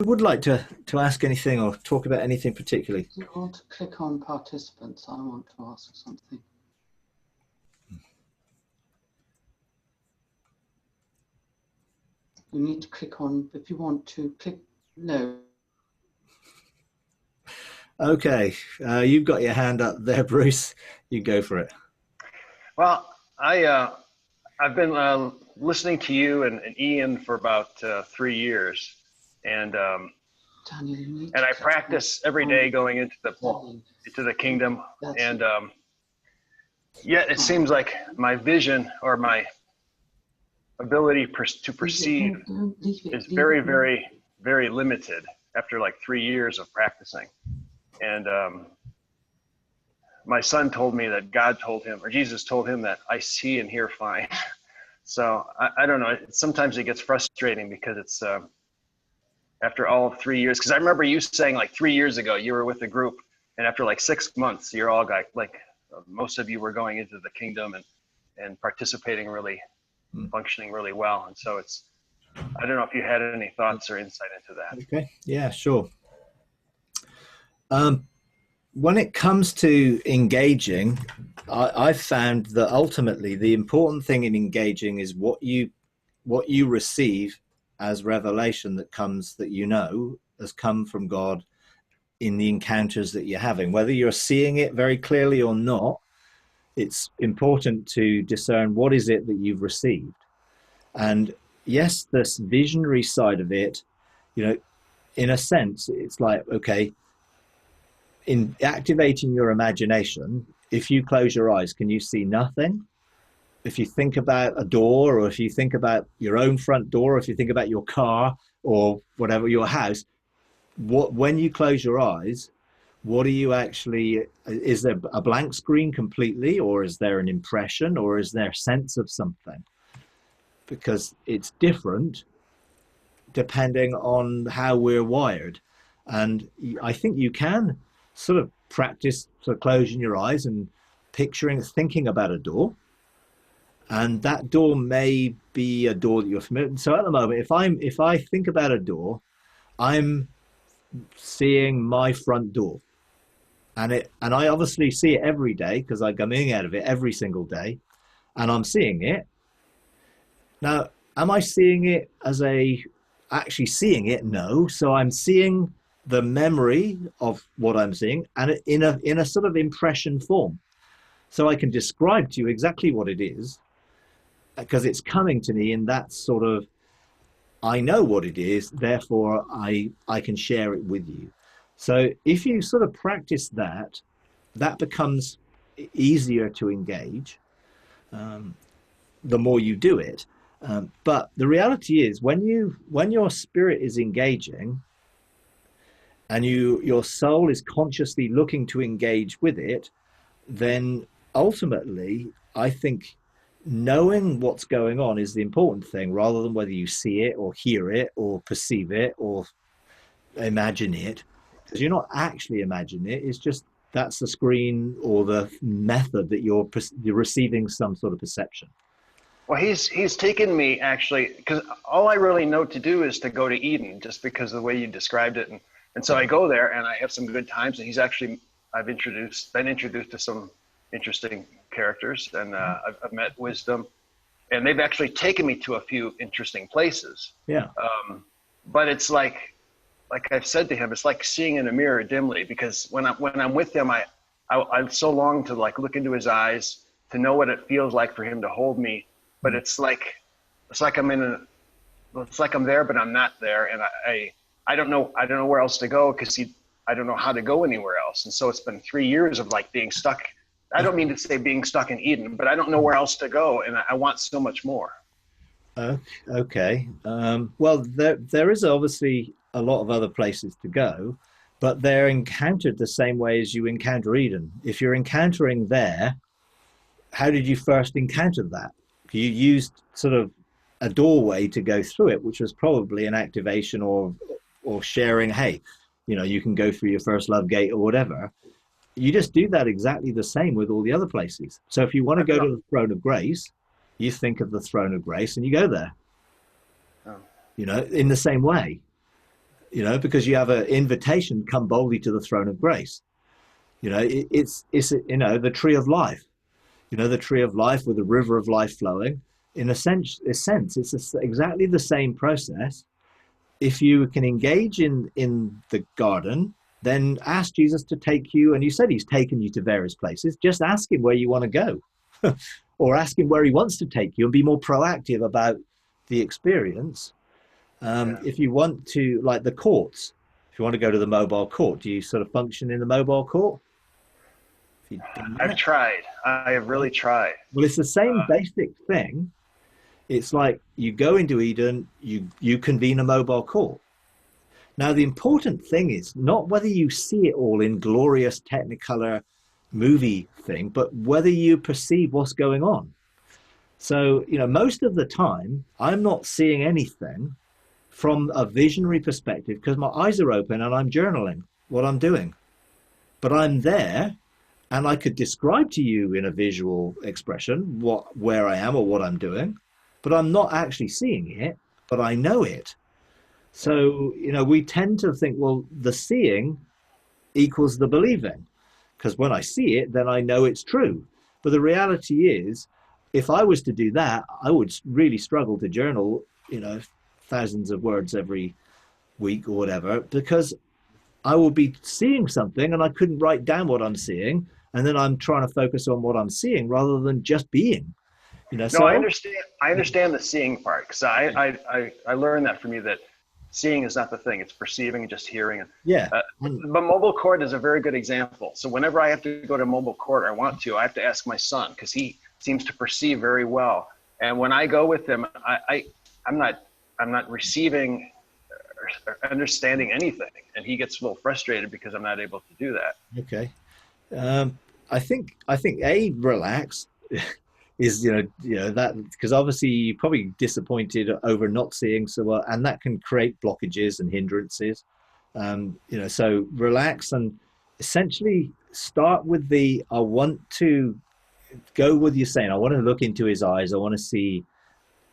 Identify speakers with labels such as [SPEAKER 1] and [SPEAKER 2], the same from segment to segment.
[SPEAKER 1] would like to ask anything or talk about anything particularly.
[SPEAKER 2] You want to click on participants. I want to ask something. You need to click on, if you want to click, no.
[SPEAKER 1] Okay, you've got your hand up there, Bruce. You go for it.
[SPEAKER 3] Well, I've been listening to you and Ian for about 3 years, and
[SPEAKER 2] Daniel, you need
[SPEAKER 3] and I
[SPEAKER 2] to
[SPEAKER 3] practice every day going into the kingdom, and yet it seems like my vision or my ability to perceive is very, very, very limited after like 3 years of practicing. And my son told me that God told him, or Jesus told him, that I see and hear fine. So I don't know. Sometimes it gets frustrating because it's after all of 3 years. Because I remember you saying like 3 years ago you were with a group, and after like 6 months, you're all like most of you were going into the kingdom and participating really, functioning really well. And so I don't know if you had any thoughts or insight into that.
[SPEAKER 1] Okay, yeah, sure. When it comes to engaging, I've found that ultimately the important thing in engaging is what you receive as revelation that has come from God in the encounters that you're having. Whether you're seeing it very clearly or not, it's important to discern what is it that you've received. And yes, this visionary side of it, in a sense, it's like, okay, in activating your imagination, if you close your eyes, can you see nothing? If you think about a door, or if you think about your own front door, or if you think about your car or whatever, your house, when you close your eyes, what are you actually, is there a blank screen completely, or is there an impression, or is there a sense of something? Because it's different depending on how we're wired. And I think you can sort of practice sort of closing your eyes and thinking about a door, and that door may be a door that you're familiar with. So at the moment, if I think about a door, I'm seeing my front door, and I obviously see it every day because I come in and out of it every single day, and I'm seeing it. Now, am I seeing it actually seeing it? No. So I'm seeing the memory of what I'm seeing, and in a sort of impression form. So I can describe to you exactly what it is, because it's coming to me in that sort of, I know what it is, therefore I can share it with you. So if you sort of practice that becomes easier to engage the more you do it. But the reality is, when your spirit is engaging, and your soul is consciously looking to engage with it, then ultimately, I think knowing what's going on is the important thing, rather than whether you see it or hear it or perceive it or imagine it, because you're not actually imagining it. It's just that's the screen or the method that you're receiving some sort of perception.
[SPEAKER 3] Well, he's taken me, actually, because all I really know to do is to go to Eden, just because of the way you described it. And so I go there and I have some good times, and I've been introduced to some interesting characters, and I've met wisdom, and they've actually taken me to a few interesting places.
[SPEAKER 1] Yeah.
[SPEAKER 3] But it's like I've said to him, it's like seeing in a mirror dimly, because when I'm with him, I so long to like look into his eyes, to know what it feels like for him to hold me. But it's like I'm there, but I'm not there, and I don't know where else to go, because I don't know how to go anywhere else. And so it's been 3 years of like being stuck. I don't mean to say being stuck in Eden, but I don't know where else to go, and I want so much more.
[SPEAKER 1] Okay. Well, there is obviously a lot of other places to go, but they're encountered the same way as you encounter Eden. If you're encountering there, how did you first encounter that? You used sort of a doorway to go through it, which was probably an activation or sharing, hey, you can go through your first love gate or whatever. You just do that exactly the same with all the other places. So if you want to go to the throne of grace, you think of the throne of grace and you go there, in the same way. you know, because you have an invitation, come boldly to the throne of grace. You know, it's you know, the tree of life, you know, the tree of life with the river of life flowing. In a sense, it's exactly the same process. If you can engage in the garden, then ask Jesus to take you. And you said he's taken you to various places. Just ask him where you want to go, or ask him where he wants to take you, and be more proactive about the experience. If you want to, like the courts, if you want to go to the mobile court, do you sort of function in the mobile court? If you've done
[SPEAKER 3] I've
[SPEAKER 1] that?
[SPEAKER 3] tried. I have really tried.
[SPEAKER 1] Well, it's the same basic thing. It's like you go into Eden, you convene a mobile court. Now, the important thing is not whether you see it all in glorious technicolor movie thing, but whether you perceive what's going on. So, you know, most of the time, I'm not seeing anything from a visionary perspective because my eyes are open and I'm journaling what I'm doing. But I'm there, and I could describe to you in a visual expression where I am or what I'm doing, but I'm not actually seeing it, but I know it. So, you know, we tend to think, well, the seeing equals the believing, because when I see it, then I know it's true. But the reality is, if I was to do that, I would really struggle to journal, you know, thousands of words every week or whatever, because I would be seeing something and I couldn't write down what I'm seeing. And then I'm trying to focus on what I'm seeing rather than just being, you know.
[SPEAKER 3] No, I
[SPEAKER 1] So,
[SPEAKER 3] understand. I understand the seeing part, because I learned that from you, that seeing is not the thing; it's perceiving and just hearing.
[SPEAKER 1] yeah.
[SPEAKER 3] But mobile court is a very good example. So whenever I have to go to mobile court, I have to ask my son, because he seems to perceive very well. And when I go with him, I'm not receiving or understanding anything, and he gets a little frustrated because I'm not able to do that.
[SPEAKER 1] Okay. I think relax is, you know that, because obviously you're probably disappointed over not seeing so well, and that can create blockages and hindrances. You know, so relax and essentially start with I want to go with you saying, I want to look into his eyes. I want to see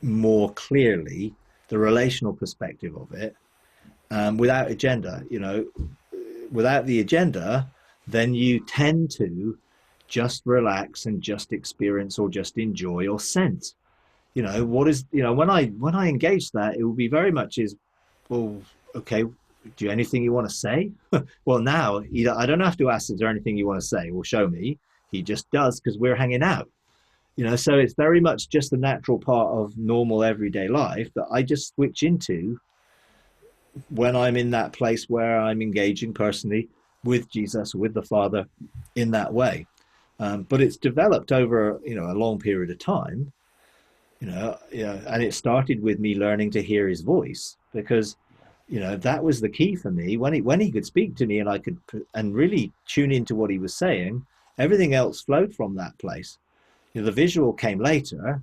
[SPEAKER 1] more clearly the relational perspective of it, without agenda. You know, without the agenda, then you tend to just relax and just experience or just enjoy or sense. You know, what is, you know, when I engage that, it will be very much is, well, okay, do you anything you want to say? Well, now I don't have to ask, is there anything you want to say? Well, show me. He just does, because we're hanging out. You know, so it's very much just a natural part of normal everyday life that I just switch into when I'm in that place where I'm engaging personally with Jesus, with the Father, in that way. But it's developed over, you know, a long period of time, you know, and it started with me learning to hear his voice, because, you know, that was the key for me. When he could speak to me and I could and really tune into what he was saying, everything else flowed from that place. You know, the visual came later,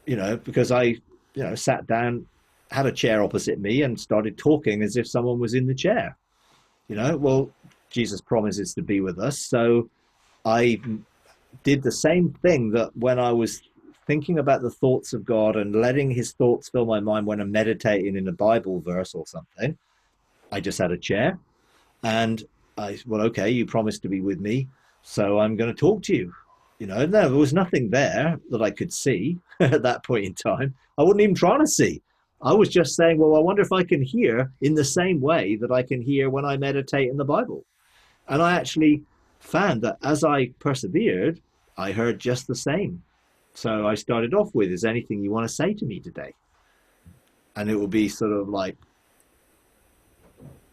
[SPEAKER 1] you know, because I, you know, sat down, had a chair opposite me and started talking as if someone was in the chair. You know, well, Jesus promises to be with us. So I did the same thing that when I was thinking about the thoughts of God and letting his thoughts fill my mind when I'm meditating in a Bible verse or something, I just had a chair and well, okay, you promised to be with me, so I'm going to talk to you. You know, there was nothing there that I could see at that point in time. I wasn't even trying to see. I was just saying, well, I wonder if I can hear in the same way that I can hear when I meditate in the Bible. And I actually found that as I persevered, I heard just the same. So I started off with, is there anything you want to say to me today? And it will be sort of like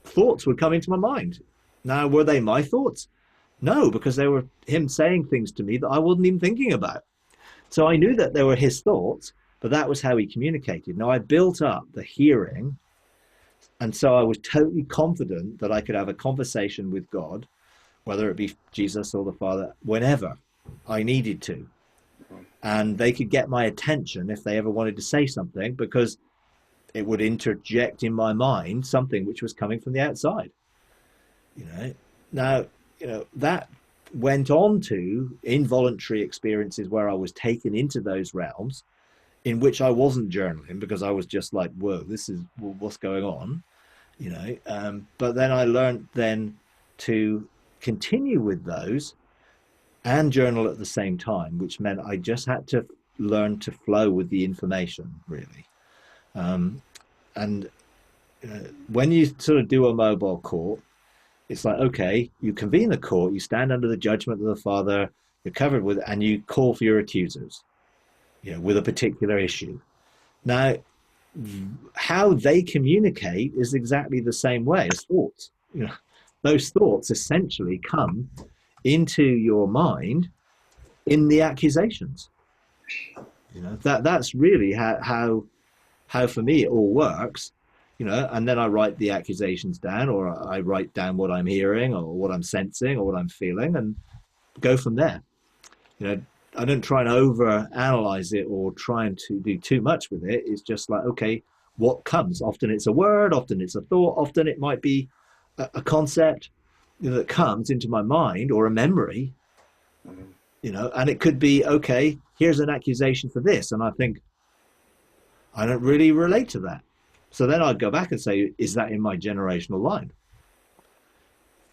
[SPEAKER 1] thoughts would come into my mind. Now, were they my thoughts? No, because they were him saying things to me that I wasn't even thinking about. So I knew that they were his thoughts, but that was how he communicated. Now I built up the hearing, and so I was totally confident that I could have a conversation with God, whether it be Jesus or the Father, whenever I needed to. And they could get my attention if they ever wanted to say something, because it would interject in my mind something which was coming from the outside. You know, now, you know, that went on to involuntary experiences where I was taken into those realms in which I wasn't journaling, because I was just like, whoa, this is what's going on. But then I learned then to continue with those and journal at the same time, which meant I just had to learn to flow with the information, really. And when you sort of do a mobile court, it's like, okay, you convene the court, you stand under the judgment of the Father, you're covered with, and you call for your accusers, with a particular issue. Now, how they communicate is exactly the same way as thoughts. Those thoughts essentially come into your mind in the accusations. That's really how for me it all works. And then I write the accusations down, or I write down what I'm hearing or what I'm sensing or what I'm feeling, and go from there. I don't try and over analyze it or trying to do too much with it. It's just like, okay, what comes? Often it's a word, often it's a thought, often it might be a concept that comes into my mind, or a memory, and it could be, okay, here's an accusation for this. And I think, I don't really relate to that. So then I'd go back and say, is that in my generational line?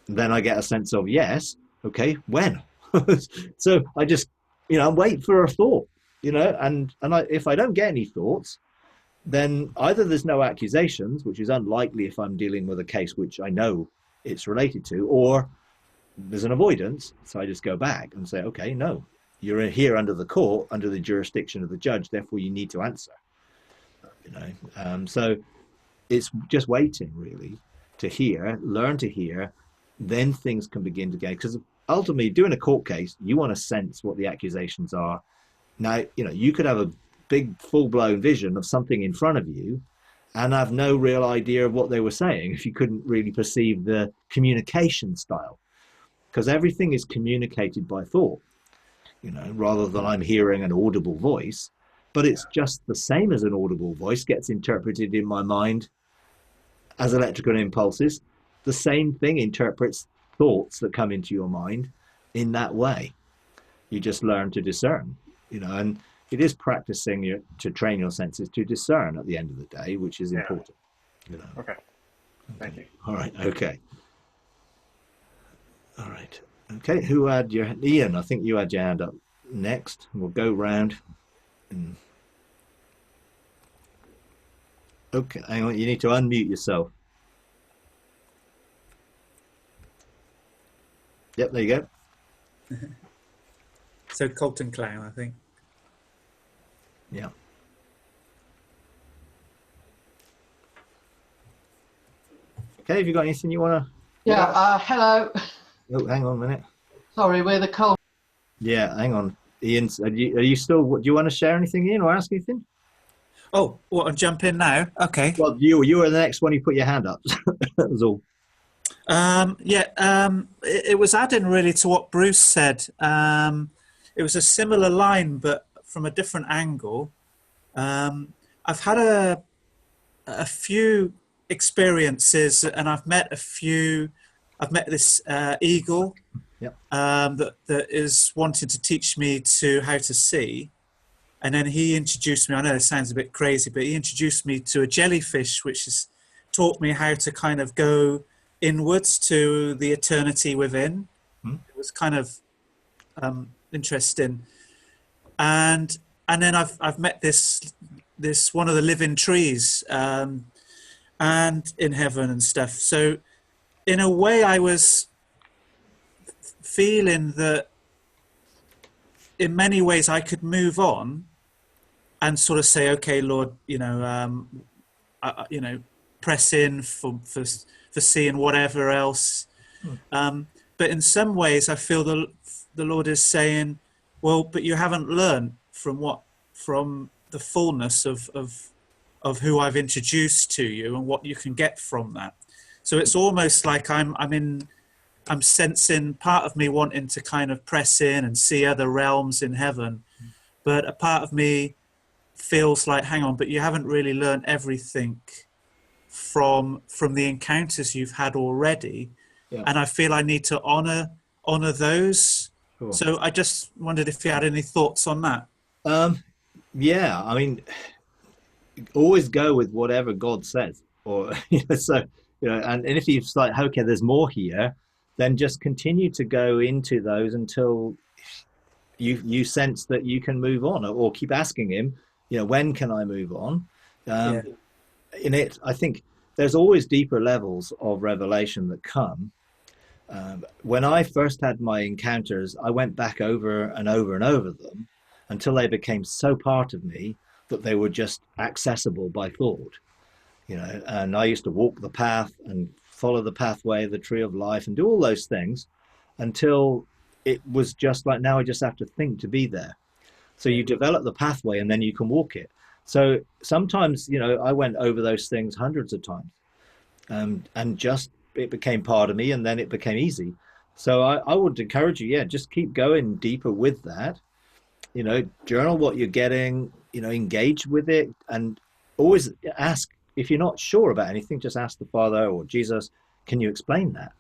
[SPEAKER 1] And then I get a sense of, yes, okay, when? So I just, wait for a thought, and if I don't get any thoughts, then either there's no accusations, which is unlikely if I'm dealing with a case which I know it's related to, or there's an avoidance. So I just go back and say, okay, no, you're here under the court, under the jurisdiction of the judge, therefore you need to answer. So it's just waiting, really, to hear, learn to hear, then things can begin to go. Because ultimately, doing a court case, you want to sense what the accusations are. Now, you could have a big, full-blown vision of something in front of you and have no real idea of what they were saying if you couldn't really perceive the communication style. Because everything is communicated by thought, rather than I'm hearing an audible voice. But it's just the same as an audible voice gets interpreted in my mind as electrical impulses. The same thing interprets thoughts that come into your mind in that way. You just learn to discern, and it is practicing to train your senses to discern at the end of the day, which is important.
[SPEAKER 3] Okay. Thank you.
[SPEAKER 1] All right. Okay. All right. Okay. Who had Ian? I think you had your hand up next. We'll go round. Okay, hang on, you need to unmute yourself. Yep, there you go.
[SPEAKER 4] So Colton Clown, I think.
[SPEAKER 1] Yeah. Okay, have you got anything you want to?
[SPEAKER 2] Yeah, hello.
[SPEAKER 1] Oh, hang on a minute.
[SPEAKER 2] Sorry, we're the cold.
[SPEAKER 1] Yeah, hang on. Ian, are you still, do you want to share anything, Ian, or ask anything?
[SPEAKER 4] Oh, what, I'll jump in now? Okay.
[SPEAKER 1] Well, you were the next one who put your hand up. That was all.
[SPEAKER 4] It was adding really to what Bruce said. It was a similar line, but from a different angle. I've had a few experiences, and I've met this eagle.
[SPEAKER 1] Yep.
[SPEAKER 4] That is wanting to teach me how to see. And then he introduced me, I know it sounds a bit crazy, but he introduced me to a jellyfish, which has taught me how to kind of go inwards to the eternity within. It was kind of interesting. And then I've met this one of the living trees and in heaven and stuff. So in a way I was feeling that in many ways I could move on and sort of say, okay, Lord, press in for seeing whatever else. But in some ways I feel the Lord is saying, well, but you haven't learned from the fullness of who I've introduced to you and what you can get from that. So it's almost like I'm sensing part of me wanting to kind of press in and see other realms in heaven, but a part of me feels like, hang on, but you haven't really learned everything from the encounters you've had already. Yeah. And I feel I need to honor those. Cool. So I just wondered if you had any thoughts on that.
[SPEAKER 1] Yeah, I mean, always go with whatever God says, or so and if you're like, okay, there's more here, then just continue to go into those until you sense that you can move on, or keep asking him, when can I move on?
[SPEAKER 4] Yeah.
[SPEAKER 1] In it, I think there's always deeper levels of revelation that come. When I first had my encounters, I went back over and over and over them until they became so part of me that they were just accessible by thought. And I used to walk the path and follow the pathway, the tree of life, and do all those things until it was just like, now I just have to think to be there. So you develop the pathway and then you can walk it. So sometimes, I went over those things hundreds of times, and just it became part of me, and then it became easy. So I would encourage you, just keep going deeper with that. Journal what you're getting, engage with it, and always ask, if you're not sure about anything, just ask the Father or Jesus, can you explain that?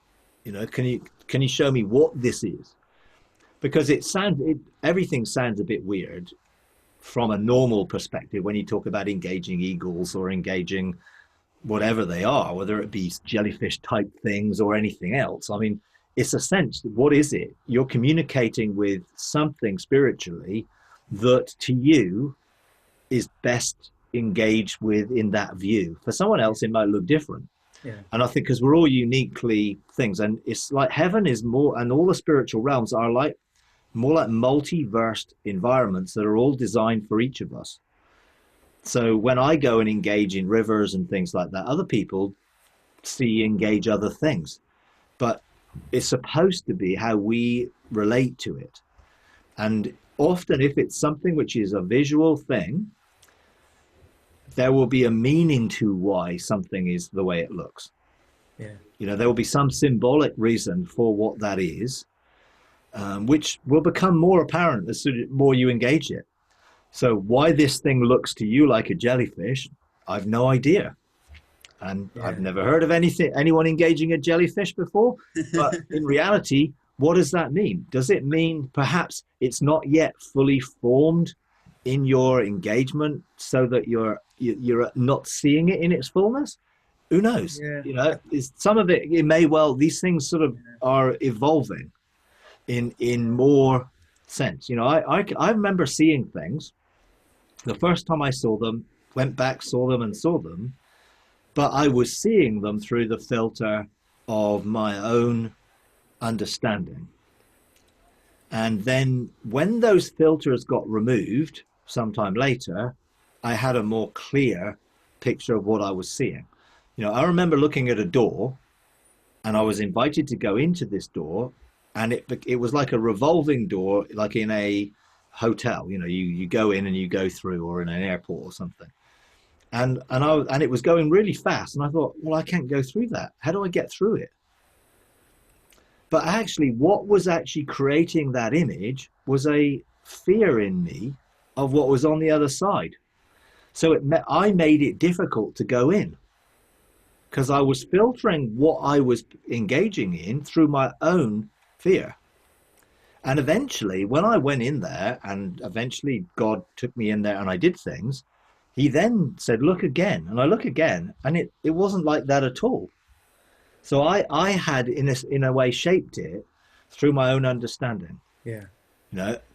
[SPEAKER 1] Can you show me what this is? Because everything sounds a bit weird from a normal perspective when you talk about engaging eagles or engaging whatever they are, whether it be jellyfish type things or anything else. I mean, it's a sense, what is it? You're communicating with something spiritually that to you is best engaged with in that view. For someone else, it might look different.
[SPEAKER 4] Yeah.
[SPEAKER 1] And I think because we're all uniquely things, and it's like heaven is more, and all the spiritual realms are like more like multiverse environments that are all designed for each of us. So when I go and engage in rivers and things like that, other people engage other things, but it's supposed to be how we relate to it. And often if it's something which is a visual thing, there will be a meaning to why something is the way it looks.
[SPEAKER 4] Yeah.
[SPEAKER 1] There will be some symbolic reason for what that is, which will become more apparent as the more you engage it. So why this thing looks to you like a jellyfish, I've no idea. And I've never heard of anyone engaging a jellyfish before. But in reality, what does that mean? Does it mean perhaps it's not yet fully formed in your engagement so that you're not seeing it in its fullness? Who knows?
[SPEAKER 4] Yeah.
[SPEAKER 1] Some of it may well, these things sort of are evolving in more sense. I remember seeing things. The first time I saw them, went back, saw them, but I was seeing them through the filter of my own understanding. And then when those filters got removed sometime later, I had a more clear picture of what I was seeing. I remember looking at a door, and I was invited to go into this door, and it was like a revolving door, like in a hotel. You go in and you go through, or in an airport or something. And it was going really fast, and I thought, well, I can't go through that. How do I get through it? But actually, what was actually creating that image was a fear in me of what was on the other side. So I made it difficult to go in, because I was filtering what I was engaging in through my own fear. And eventually, when I went in there, and eventually God took me in there and I did things, he then said, look again. And I look again, and it wasn't like that at all. So I had, in a way, shaped it through my own understanding.
[SPEAKER 4] Yeah.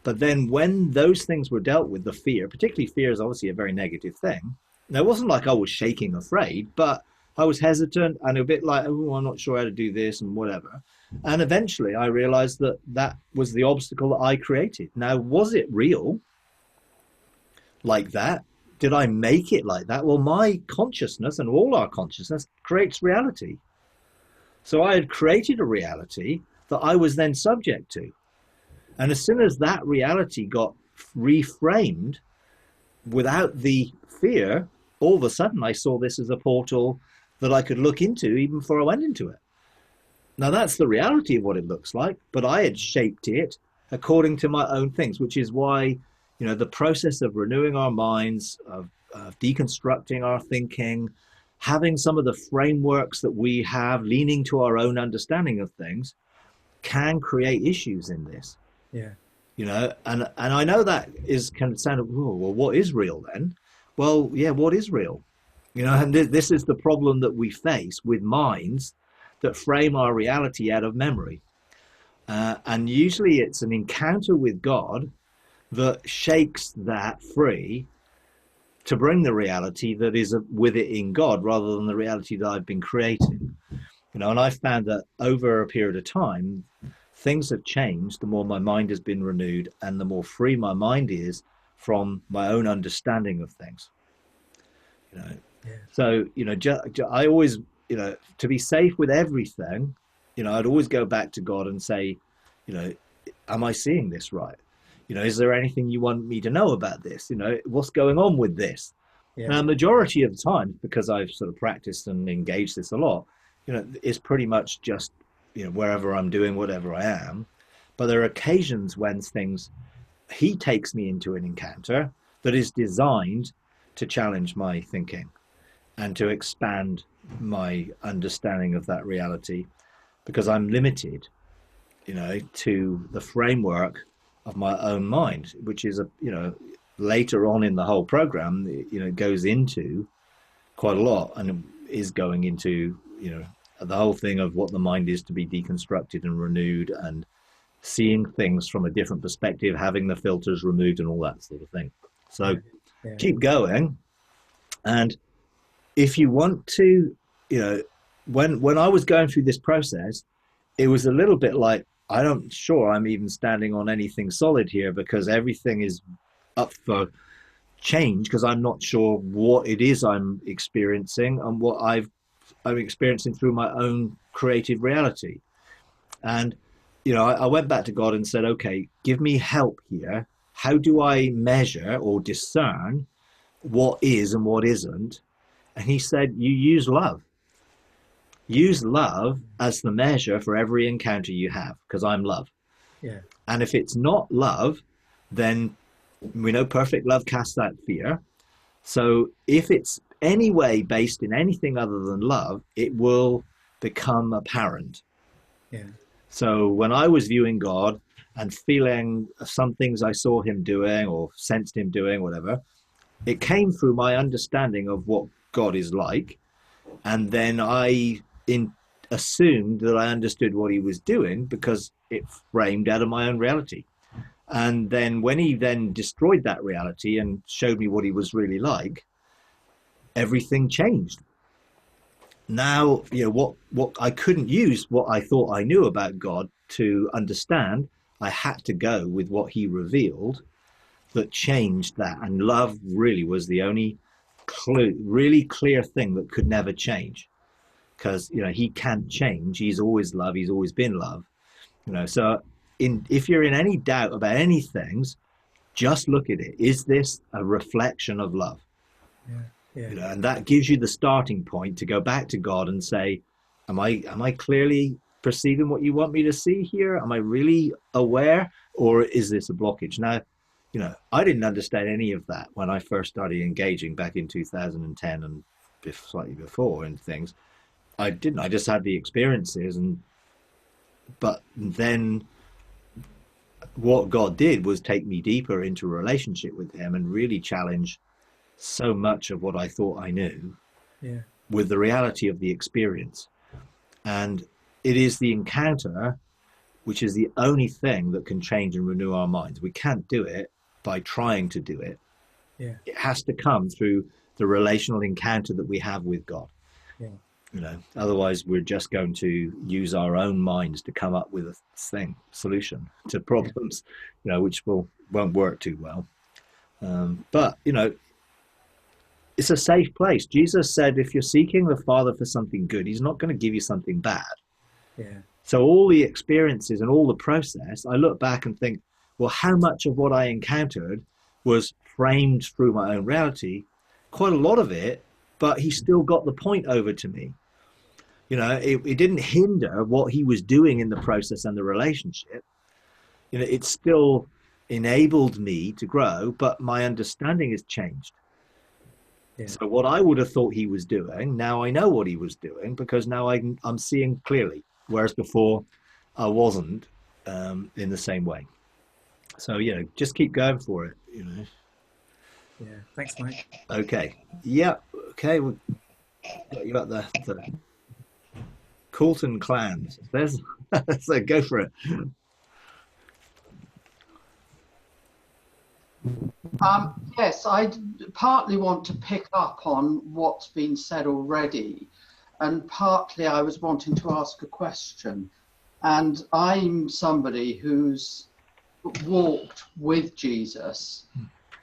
[SPEAKER 1] But then when those things were dealt with, the fear, particularly fear is obviously a very negative thing. Now, it wasn't like I was shaking afraid, but I was hesitant and a bit like, oh, I'm not sure how to do this and whatever. And eventually I realized that was the obstacle that I created. Now, was it real like that? Did I make it like that? Well, my consciousness and all our consciousness creates reality. So I had created a reality that I was then subject to. And as soon as that reality got reframed without the fear, all of a sudden I saw this as a portal that I could look into even before I went into it. Now that's the reality of what it looks like, but I had shaped it according to my own things, which is why, the process of renewing our minds, of deconstructing our thinking, having some of the frameworks that we have, leaning to our own understanding of things, can create issues in this.
[SPEAKER 4] Yeah.
[SPEAKER 1] And I know that can sound, well, what is real then? Well, yeah, what is real? And this is the problem that we face with minds that frame our reality out of memory. And usually it's an encounter with God that shakes that free to bring the reality that is with it in God, rather than the reality that I've been creating. And I found that over a period of time, things have changed the more my mind has been renewed and the more free my mind is from my own understanding of things. So I always, to be safe with everything, I'd always go back to God and say, am I seeing this right? Is there anything you want me to know about this? What's going on with this? Now, majority of the time, because I've sort of practiced and engaged this a lot, it's pretty much just, wherever I'm doing whatever I am. But there are occasions when he takes me into an encounter that is designed to challenge my thinking and to expand my understanding of that reality, because I'm limited, to the framework of my own mind, which is later on in the whole program, goes into quite a lot, and is going into, the whole thing of what the mind is to be deconstructed and renewed, and seeing things from a different perspective, having the filters removed and all that sort of thing. So keep going. And if you want to, when I was going through this process, it was a little bit like, I'm sure I'm even standing on anything solid here, because everything is up for change, because I'm not sure what it is I'm experiencing and what I'm experiencing through my own creative reality. And I went back to God and said, okay, give me help here. How do I measure or discern what is and what isn't? And he said, you use love. Use love as the measure for every encounter you have, because I'm love. And if it's not love, then we know perfect love casts out fear. So if it's any way based in anything other than love, it will become apparent. So when I was viewing God and feeling some things I saw him doing or sensed him doing, whatever, it came through my understanding of what God is like. And then I assumed that I understood what he was doing, because it framed out of my own reality. And then when he then destroyed that reality and showed me what he was really like, everything changed. Now, what I couldn't use what I thought I knew about God to understand. I had to go with what he revealed that changed that. And love really was the only really clear thing that could never change, because he can't change. He's always love. He's always been love. So if you're in any doubt about any things, just look at it. Is this a reflection of love? And that gives you the starting point to go back to God and say, am I clearly perceiving what you want me to see here? Am I really aware, or is this a blockage? Now, I didn't understand any of that when I first started engaging back in 2010 and slightly before in things. I didn't. I just had the experiences, but then what God did was take me deeper into a relationship with him and really challenge so much of what I thought I knew with the reality of the experience. And it is the encounter which is the only thing that can change and renew our minds. We can't do it by trying to do it. It has to come through the relational encounter that we have with God. Otherwise we're just going to use our own minds to come up with a solution to problems, which won't work too well. But it's a safe place. Jesus said, if you're seeking the Father for something good, he's not going to give you something bad. So all the experiences and all the process, I look back and think, well, how much of what I encountered was framed through my own reality? Quite a lot of it, but he still got the point over to me. It didn't hinder what he was doing in the process and the relationship. It still enabled me to grow, but my understanding has changed. So what I would have thought he was doing, now I know what he was doing, because now I'm seeing clearly, whereas before I wasn't in the same way. So, just keep going for it,
[SPEAKER 4] Yeah. Thanks, Mike.
[SPEAKER 1] Okay. Yeah. Okay. We've got you at the Coulton clans. There's so go for it.
[SPEAKER 2] Yes, I partly want to pick up on what's been said already, and partly I was wanting to ask a question. And I'm somebody who's walked with Jesus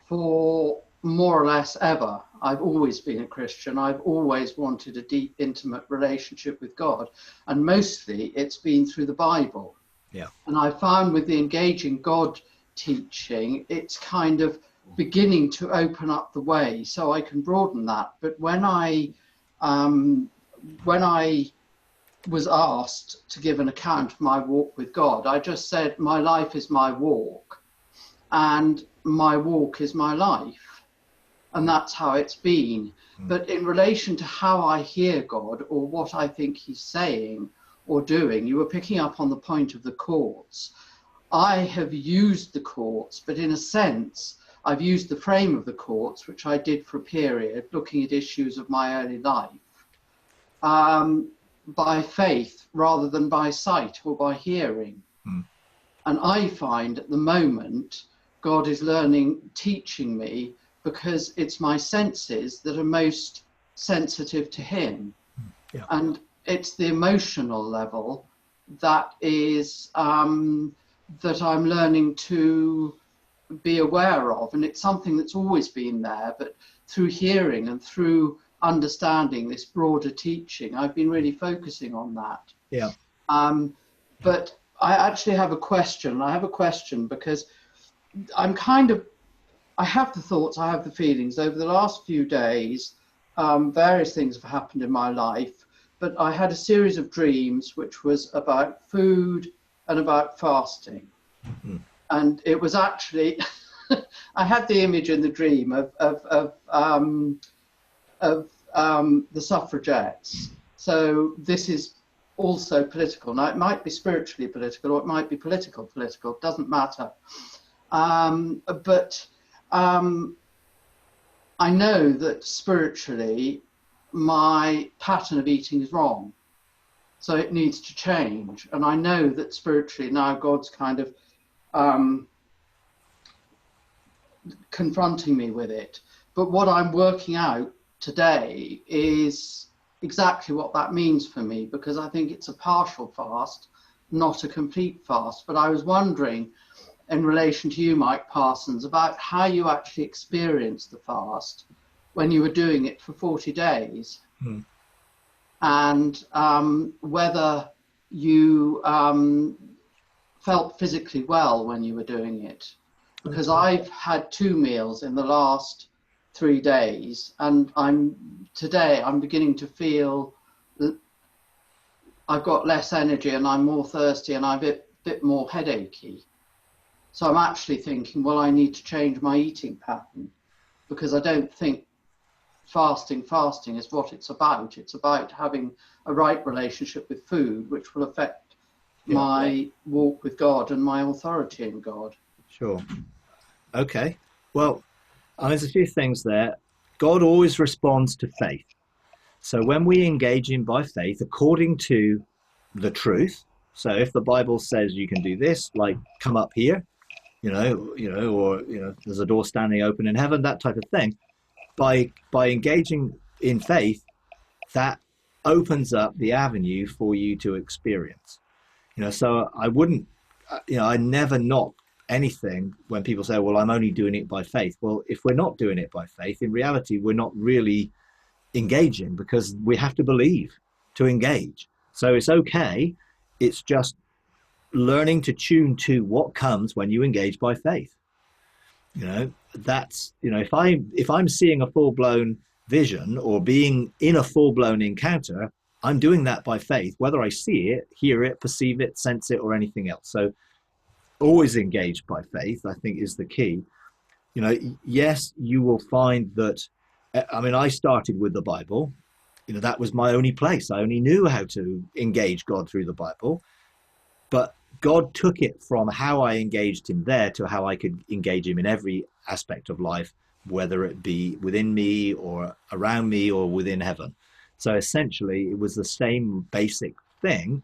[SPEAKER 2] for more or less ever. I've always been a Christian. I've always wanted a deep, intimate relationship with God. And mostly it's been through the Bible.
[SPEAKER 1] Yeah.
[SPEAKER 2] And I found with the engaging God teaching, it's kind of beginning to open up the way so I can broaden that. But when I was asked to give an account of my walk with God, I just said, my life is my walk and my walk is my life. And that's how it's been. But in relation to how I hear God or what I think he's saying or doing, you were picking up on the point of the courts. I have used the courts, but in a sense, I've used the frame of the courts, which I did for a period, looking at issues of my early life, by faith rather than by sight or by hearing. And I find at the moment, God is teaching me, because it's my senses that are most sensitive to him.
[SPEAKER 1] Yeah.
[SPEAKER 2] And it's the emotional level that is, that I'm learning to be aware of. And it's something that's always been there, but through hearing and through understanding this broader teaching, I've been really focusing on that.
[SPEAKER 1] Yeah.
[SPEAKER 2] But I actually have a question. I have a question because I have the thoughts, I have the feelings. Over the last few days, various things have happened in my life, but I had a series of dreams which was about food and about fasting. And it was actually, I had the image in the dream of the suffragettes. So this is also political. Now, it might be spiritually political or it might be political, it doesn't matter. But I know that spiritually my pattern of eating is wrong, so it needs to change. And I know that spiritually now God's kind of confronting me with it. But what I'm working out today is exactly what that means for me, because I think it's a partial fast, not a complete fast. But I was wondering, in relation to you, Mike Parsons, about how you actually experienced the fast when you were doing it for 40 days. And whether you felt physically well when you were doing it. Because I've had 2 meals in the last 3 days, and today I'm beginning to feel that I've got less energy and I'm more thirsty and I'm a bit more headachy. So I'm actually thinking, well, I need to change my eating pattern, because I don't think fasting is what it's about. It's about having a right relationship with food, which will affect my walk with God and my authority in God.
[SPEAKER 1] Sure. Okay. Well, there's a few things there. God always responds to faith. So when we engage him by faith, according to the truth, so if the Bible says you can do this, like come up here, or there's a door standing open in heaven, that type of thing, by engaging in faith, that opens up the avenue for you to experience. So I wouldn't, I never knock anything when people say, well, I'm only doing it by faith. Well, if we're not doing it by faith, in reality, we're not really engaging, because we have to believe to engage. So it's okay. It's just learning to tune to what comes when you engage by faith. That's, if I'm seeing a full-blown vision or being in a full-blown encounter, I'm doing that by faith, whether I see it, hear it, perceive it, sense it, or anything else. So always engaged by faith, I think, is the key. Yes, you will find that, I started with the Bible. That was my only place. I only knew how to engage God through the Bible. But God took it from how I engaged him there to how I could engage him in every aspect of life whether it be within me or around me or within heaven. So essentially, it was the same basic thing,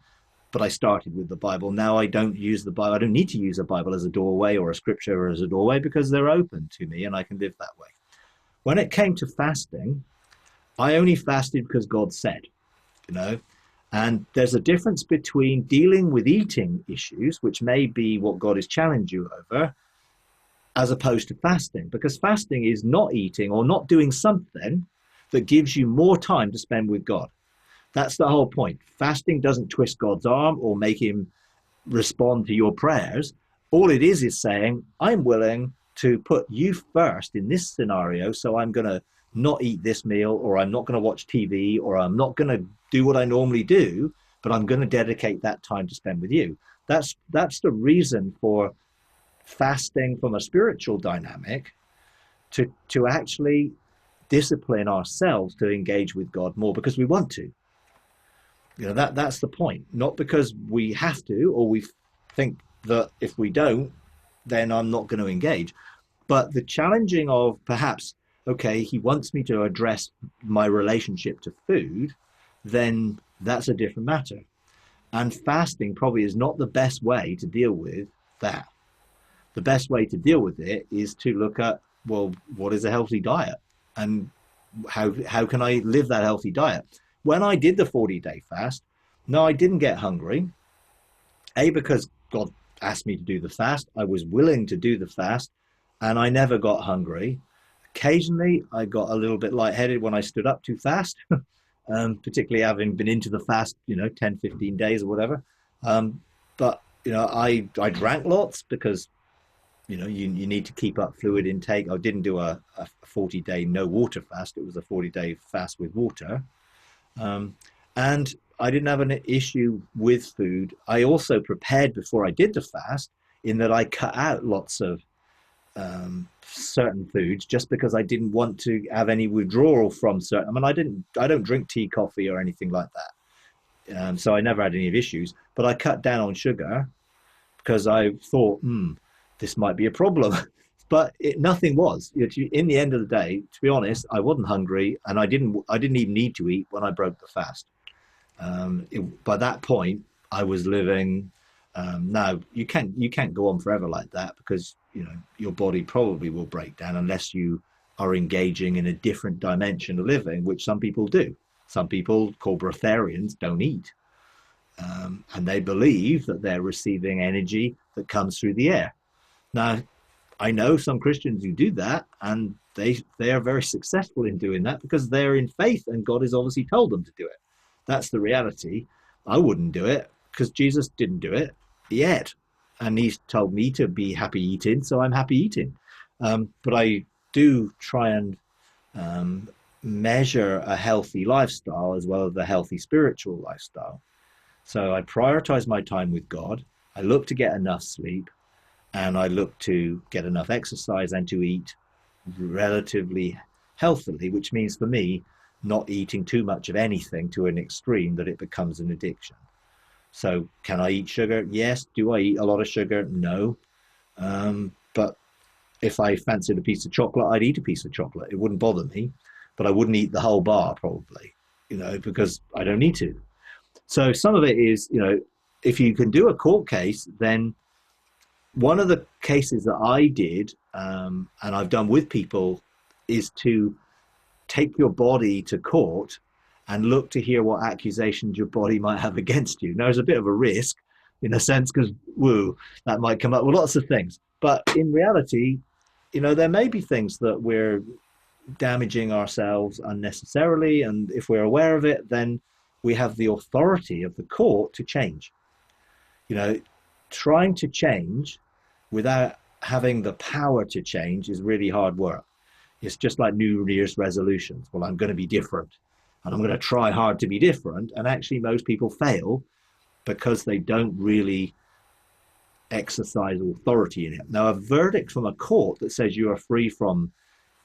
[SPEAKER 1] but I started with the Bible. Now I don't use the Bible. I don't need to use a Bible as a doorway or a scripture as a doorway, because they're open to me and I can live that way. When it came to fasting, I only fasted because God said, you know, and there's a difference between dealing with eating issues, which may be what God has challenged you over, as opposed to fasting, because fasting is not eating or not doing something that gives you more time to spend with God. That's the whole point. Fasting doesn't twist God's arm or make him respond to your prayers. All it is saying, I'm willing to put you first in this scenario, so I'm going to not eat this meal, or I'm not going to watch TV, or I'm not going to do what I normally do, but I'm going to dedicate that time to spend with you. That's the reason for fasting from a spiritual dynamic, to actually discipline ourselves to engage with God more because we want to. You know, that's the point. Not because we have to, or we think that if we don't, then I'm not going to engage. But the challenging of perhaps, okay, he wants me to address my relationship to food, then that's a different matter. And fasting probably is not the best way to deal with that. The best way to deal with it is to look at, well, what is a healthy diet? And how can I live that healthy diet? When I did the 40-day fast, no, I didn't get hungry. A, because God asked me to do the fast. I was willing to do the fast, and I never got hungry. Occasionally, I got a little bit lightheaded when I stood up too fast, particularly having been into the fast, 10, 15 days or whatever. But, I drank lots because, you need to keep up fluid intake. I didn't do a 40-day no water fast. It was a 40-day fast with water. And I didn't have an issue with food. I also prepared before I did the fast, in that I cut out lots of certain foods just because I didn't want to have any withdrawal from certain. I don't drink tea, coffee, or anything like that. So I never had any issues. But I cut down on sugar because I thought, this might be a problem. But nothing was. In the end of the day, to be honest, I wasn't hungry, and I didn't even need to eat when I broke the fast. By that point, I was living. Now you can't go on forever like that, because your body probably will break down unless you are engaging in a different dimension of living, which some people do. Some people, called breatharians, don't eat, and they believe that they're receiving energy that comes through the air. Now, I know some Christians who do that, and they are very successful in doing that because they're in faith, and God has obviously told them to do it. That's the reality. I wouldn't do it because Jesus didn't do it yet, and he's told me to be happy eating, so I'm happy eating. But I do try and measure a healthy lifestyle as well as a healthy spiritual lifestyle. So I prioritize my time with God. I look to get enough sleep, and I look to get enough exercise and to eat relatively healthily, which means for me, not eating too much of anything to an extreme that it becomes an addiction. So can I eat sugar? Yes. Do I eat a lot of sugar? No. But if I fancied a piece of chocolate, I'd eat a piece of chocolate. It wouldn't bother me, but I wouldn't eat the whole bar probably, because I don't need to. So some of it is, if you can do a court case, then one of the cases that I did, and I've done with people, is to take your body to court and look to hear what accusations your body might have against you. Now, there's a bit of a risk in a sense, because, that might come up with lots of things. But in reality, there may be things that we're damaging ourselves unnecessarily. And if we're aware of it, then we have the authority of the court to change. Trying to change without having the power to change is really hard work. It's just like New Year's resolutions. Well, I'm going to be different, and I'm going to try hard to be different. And actually, most people fail because they don't really exercise authority in it. Now, a verdict from a court that says you are free from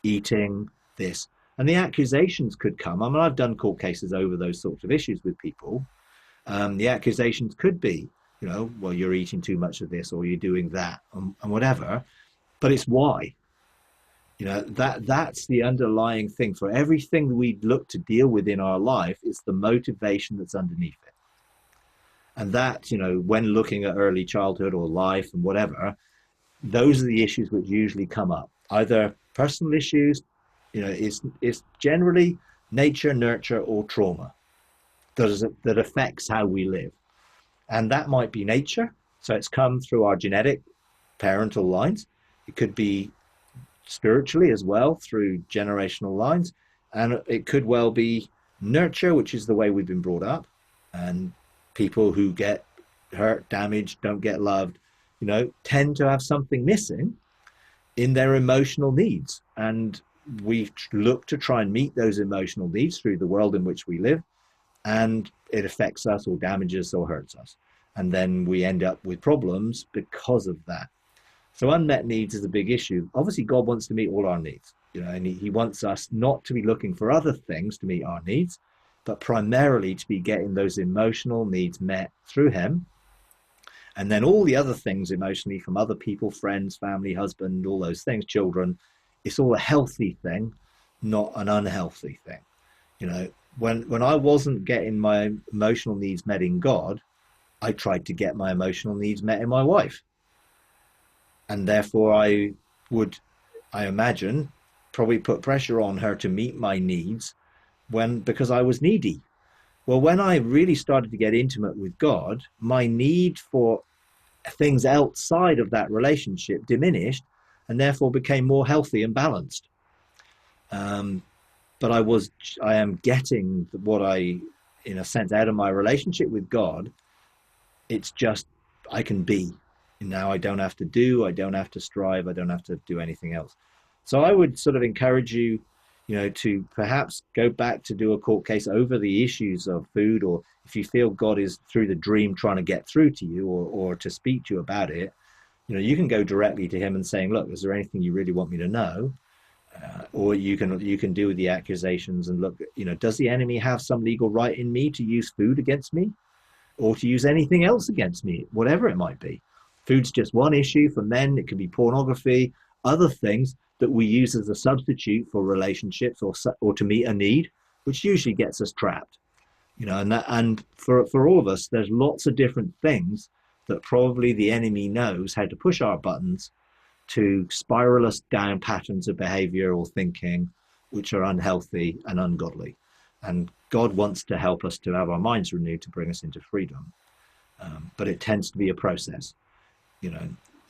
[SPEAKER 1] eating this, and the accusations could come. I've done court cases over those sorts of issues with people. The accusations could be, well, you're eating too much of this, or you're doing that, and whatever. But it's why. That's the underlying thing for everything that we look to deal with in our life. It's the motivation that's underneath it. And that, when looking at early childhood or life and whatever, those are the issues which usually come up. Either personal issues, it's generally nature, nurture, or trauma that affects how we live. And that might be nature. So it's come through our genetic parental lines. It could be spiritually as well through generational lines. And it could well be nurture, which is the way we've been brought up. And people who get hurt, damaged, don't get loved, tend to have something missing in their emotional needs. And we look to try and meet those emotional needs through the world in which we live, and it affects us or damages or hurts us. And then we end up with problems because of that. So unmet needs is a big issue. Obviously, God wants to meet all our needs, and he wants us not to be looking for other things to meet our needs, but primarily to be getting those emotional needs met through him. And then all the other things emotionally from other people, friends, family, husband, all those things, children, it's all a healthy thing, not an unhealthy thing. When I wasn't getting my emotional needs met in God, I tried to get my emotional needs met in my wife. And therefore I imagine, probably put pressure on her to meet my needs because I was needy. Well, when I really started to get intimate with God, my need for things outside of that relationship diminished and therefore became more healthy and balanced. But I am getting what I, in a sense, out of my relationship with God. It's just, I can be. Now I don't have to do, I don't have to strive, I don't have to do anything else. So I would sort of encourage you, to perhaps go back to do a court case over the issues of food, or if you feel God is through the dream trying to get through to you or to speak to you about it, you can go directly to him and saying, look, is there anything you really want me to know? Or you can deal with the accusations and look, does the enemy have some legal right in me to use food against me or to use anything else against me, whatever it might be? Food's just one issue for men. It could be pornography, other things that we use as a substitute for relationships or to meet a need, which usually gets us trapped. And for all of us, there's lots of different things that probably the enemy knows how to push our buttons to spiral us down patterns of behavior or thinking which are unhealthy and ungodly. And God wants to help us to have our minds renewed to bring us into freedom. But it tends to be a process.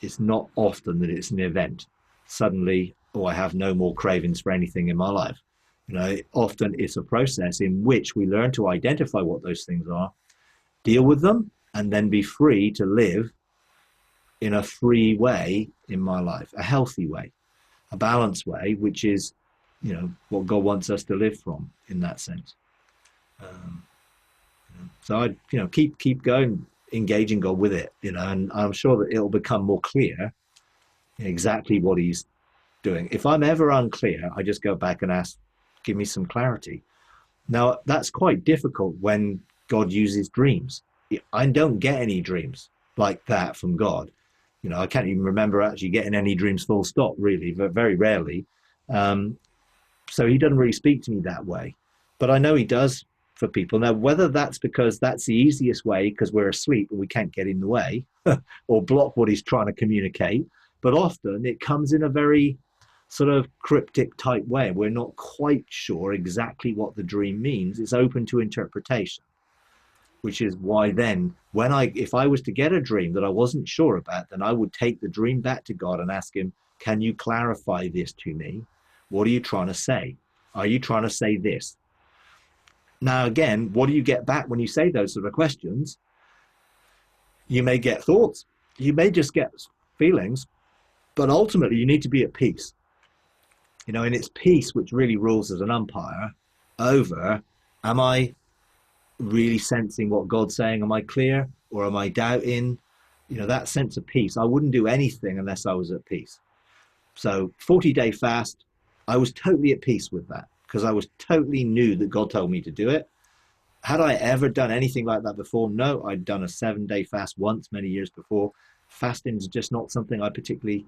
[SPEAKER 1] It's not often that it's an event. Suddenly, I have no more cravings for anything in my life. Often it's a process in which we learn to identify what those things are, deal with them, and then be free to live in a free way in my life, a healthy way, a balanced way, which is, what God wants us to live from in that sense. So I, keep going, engaging God with it, and I'm sure that it'll become more clear exactly what he's doing. If I'm ever unclear, I just go back and ask, give me some clarity. Now, that's quite difficult when God uses dreams. I don't get any dreams like that from God. I can't even remember actually getting any dreams full stop, really, but very rarely. So he doesn't really speak to me that way. But I know he does for people. Now, whether that's because that's the easiest way because we're asleep and we can't get in the way or block what he's trying to communicate, but often it comes in a very sort of cryptic type way. We're not quite sure exactly what the dream means. It's open to interpretation, which is why then if I was to get a dream that I wasn't sure about, then I would take the dream back to God and ask him, can you clarify this to me? What are you trying to say? Are you trying to say this? Now, again, what do you get back when you say those sort of questions? You may get thoughts, you may just get feelings, but ultimately you need to be at peace. And it's peace which really rules as an umpire over, am I really sensing what God's saying? Am I clear or am I doubting? That sense of peace. I wouldn't do anything unless I was at peace. So 40-day fast, I was totally at peace with that because I was totally knew that God told me to do it. Had I ever done anything like that before? No, I'd done a 7-day fast once many years before. Fasting is just not something I particularly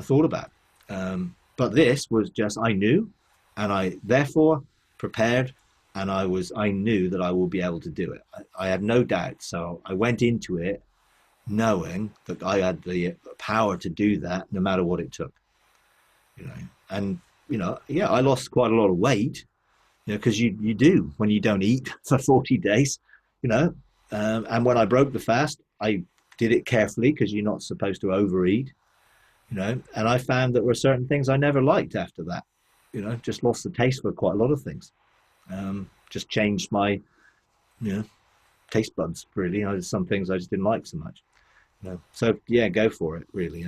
[SPEAKER 1] thought about. But this was just, I knew, and I therefore prepared, and I knew that I will be able to do it. I had no doubt. So I went into it knowing that I had the power to do that no matter what it took, and, yeah, I lost quite a lot of weight, because you do when you don't eat for 40 days, and when I broke the fast, I did it carefully because you're not supposed to overeat, and I found that there were certain things I never liked after that, just lost the taste for quite a lot of things. Just changed my, taste buds, really. Some things I just didn't like so much. So yeah, go for it, really,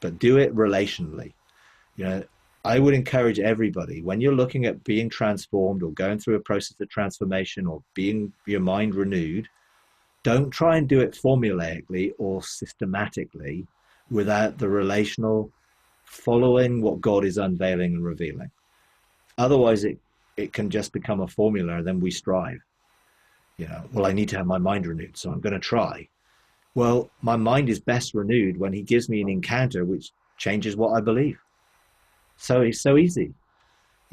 [SPEAKER 1] but do it relationally. I would encourage everybody, when you're looking at being transformed or going through a process of transformation or being your mind renewed, don't try and do it formulaically or systematically without the relational following what God is unveiling and revealing. Otherwise, it can just become a formula, and then we strive. Well, I need to have my mind renewed, so I'm going to try. Well, my mind is best renewed when he gives me an encounter which changes what I believe. So it's so easy.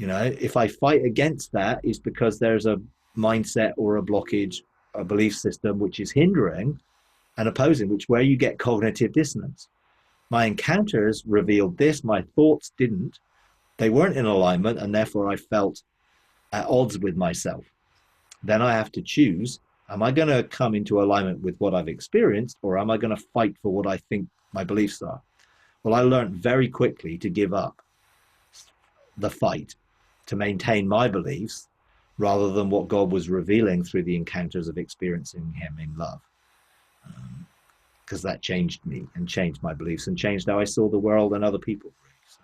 [SPEAKER 1] If I fight against that, it's because there's a mindset or a blockage, a belief system which is hindering and opposing, where you get cognitive dissonance. My encounters revealed this, my thoughts didn't. They weren't in alignment, and therefore I felt at odds with myself. Then I have to choose, am I going to come into alignment with what I've experienced, or am I going to fight for what I think my beliefs are? Well, I learned very quickly to give up the fight, to maintain my beliefs rather than what God was revealing through the encounters of experiencing him in love. Because that changed me and changed my beliefs and changed how I saw the world and other people. So,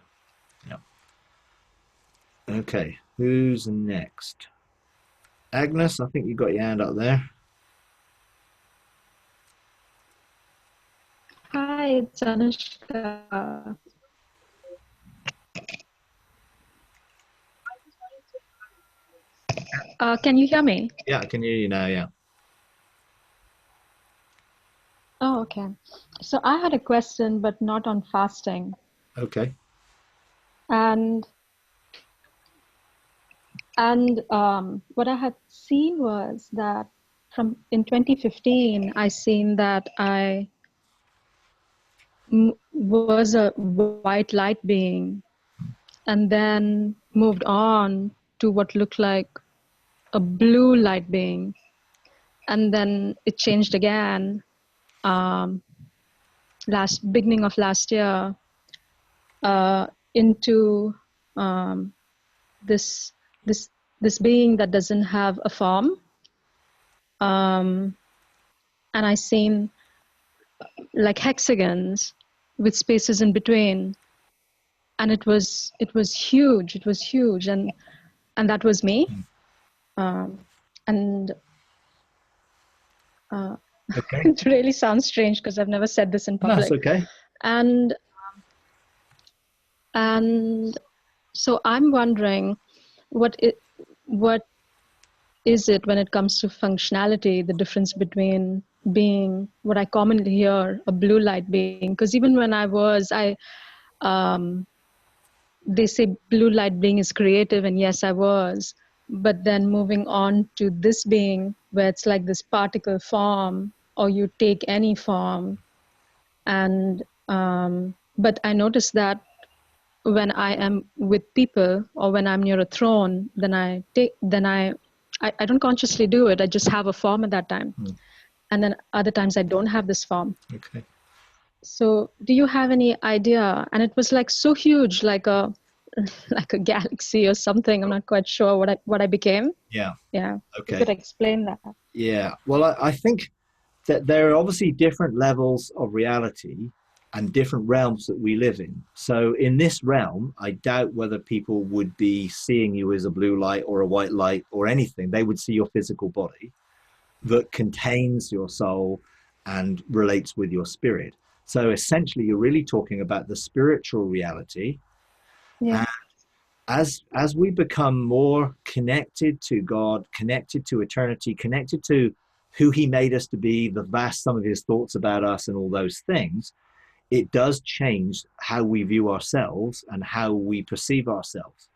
[SPEAKER 1] yeah. Okay, who's next? Agnes, I think you got your hand up there.
[SPEAKER 5] Hi, it's Anushka. Can you hear me?
[SPEAKER 1] Yeah, I can hear you now, yeah.
[SPEAKER 5] Oh, okay. So I had a question, but not on fasting.
[SPEAKER 1] Okay.
[SPEAKER 5] And what I had seen was that in 2015, I seen that I was a white light being, and then moved on to what looked like a blue light being, and then it changed again. Beginning of last year, into this being that doesn't have a form, and I seen like hexagons with spaces in between, and it was huge. It was huge, and that was me. And
[SPEAKER 1] Okay.
[SPEAKER 5] it really sounds strange because I've never said this in public.
[SPEAKER 1] That's okay.
[SPEAKER 5] And so I'm wondering, what is it when it comes to functionality, the difference between being what I commonly hear a blue light being? Because even when they say blue light being is creative, and yes, I was. But then moving on to this being where it's like this particle form, or you take any form. And but I noticed that when I am with people or when I'm near a throne, then I don't consciously do it. I just have a form at that time. And then other times I don't have this form.
[SPEAKER 1] Okay.
[SPEAKER 5] So do you have any idea? And it was like so huge, like a galaxy or something. I'm not quite sure what I became.
[SPEAKER 1] Yeah.
[SPEAKER 5] Yeah.
[SPEAKER 1] Okay.
[SPEAKER 5] You could explain that.
[SPEAKER 1] Yeah. Well, I think that there are obviously different levels of reality and different realms that we live in. So in this realm, I doubt whether people would be seeing you as a blue light or a white light or anything. They would see your physical body that contains your soul and relates with your spirit. So essentially, you're really talking about the spiritual reality.
[SPEAKER 5] Yeah.
[SPEAKER 1] And as we become more connected to God, connected to eternity, connected to who he made us to be, the vast sum of his thoughts about us and all those things, it does change how we view ourselves and how we perceive ourselves.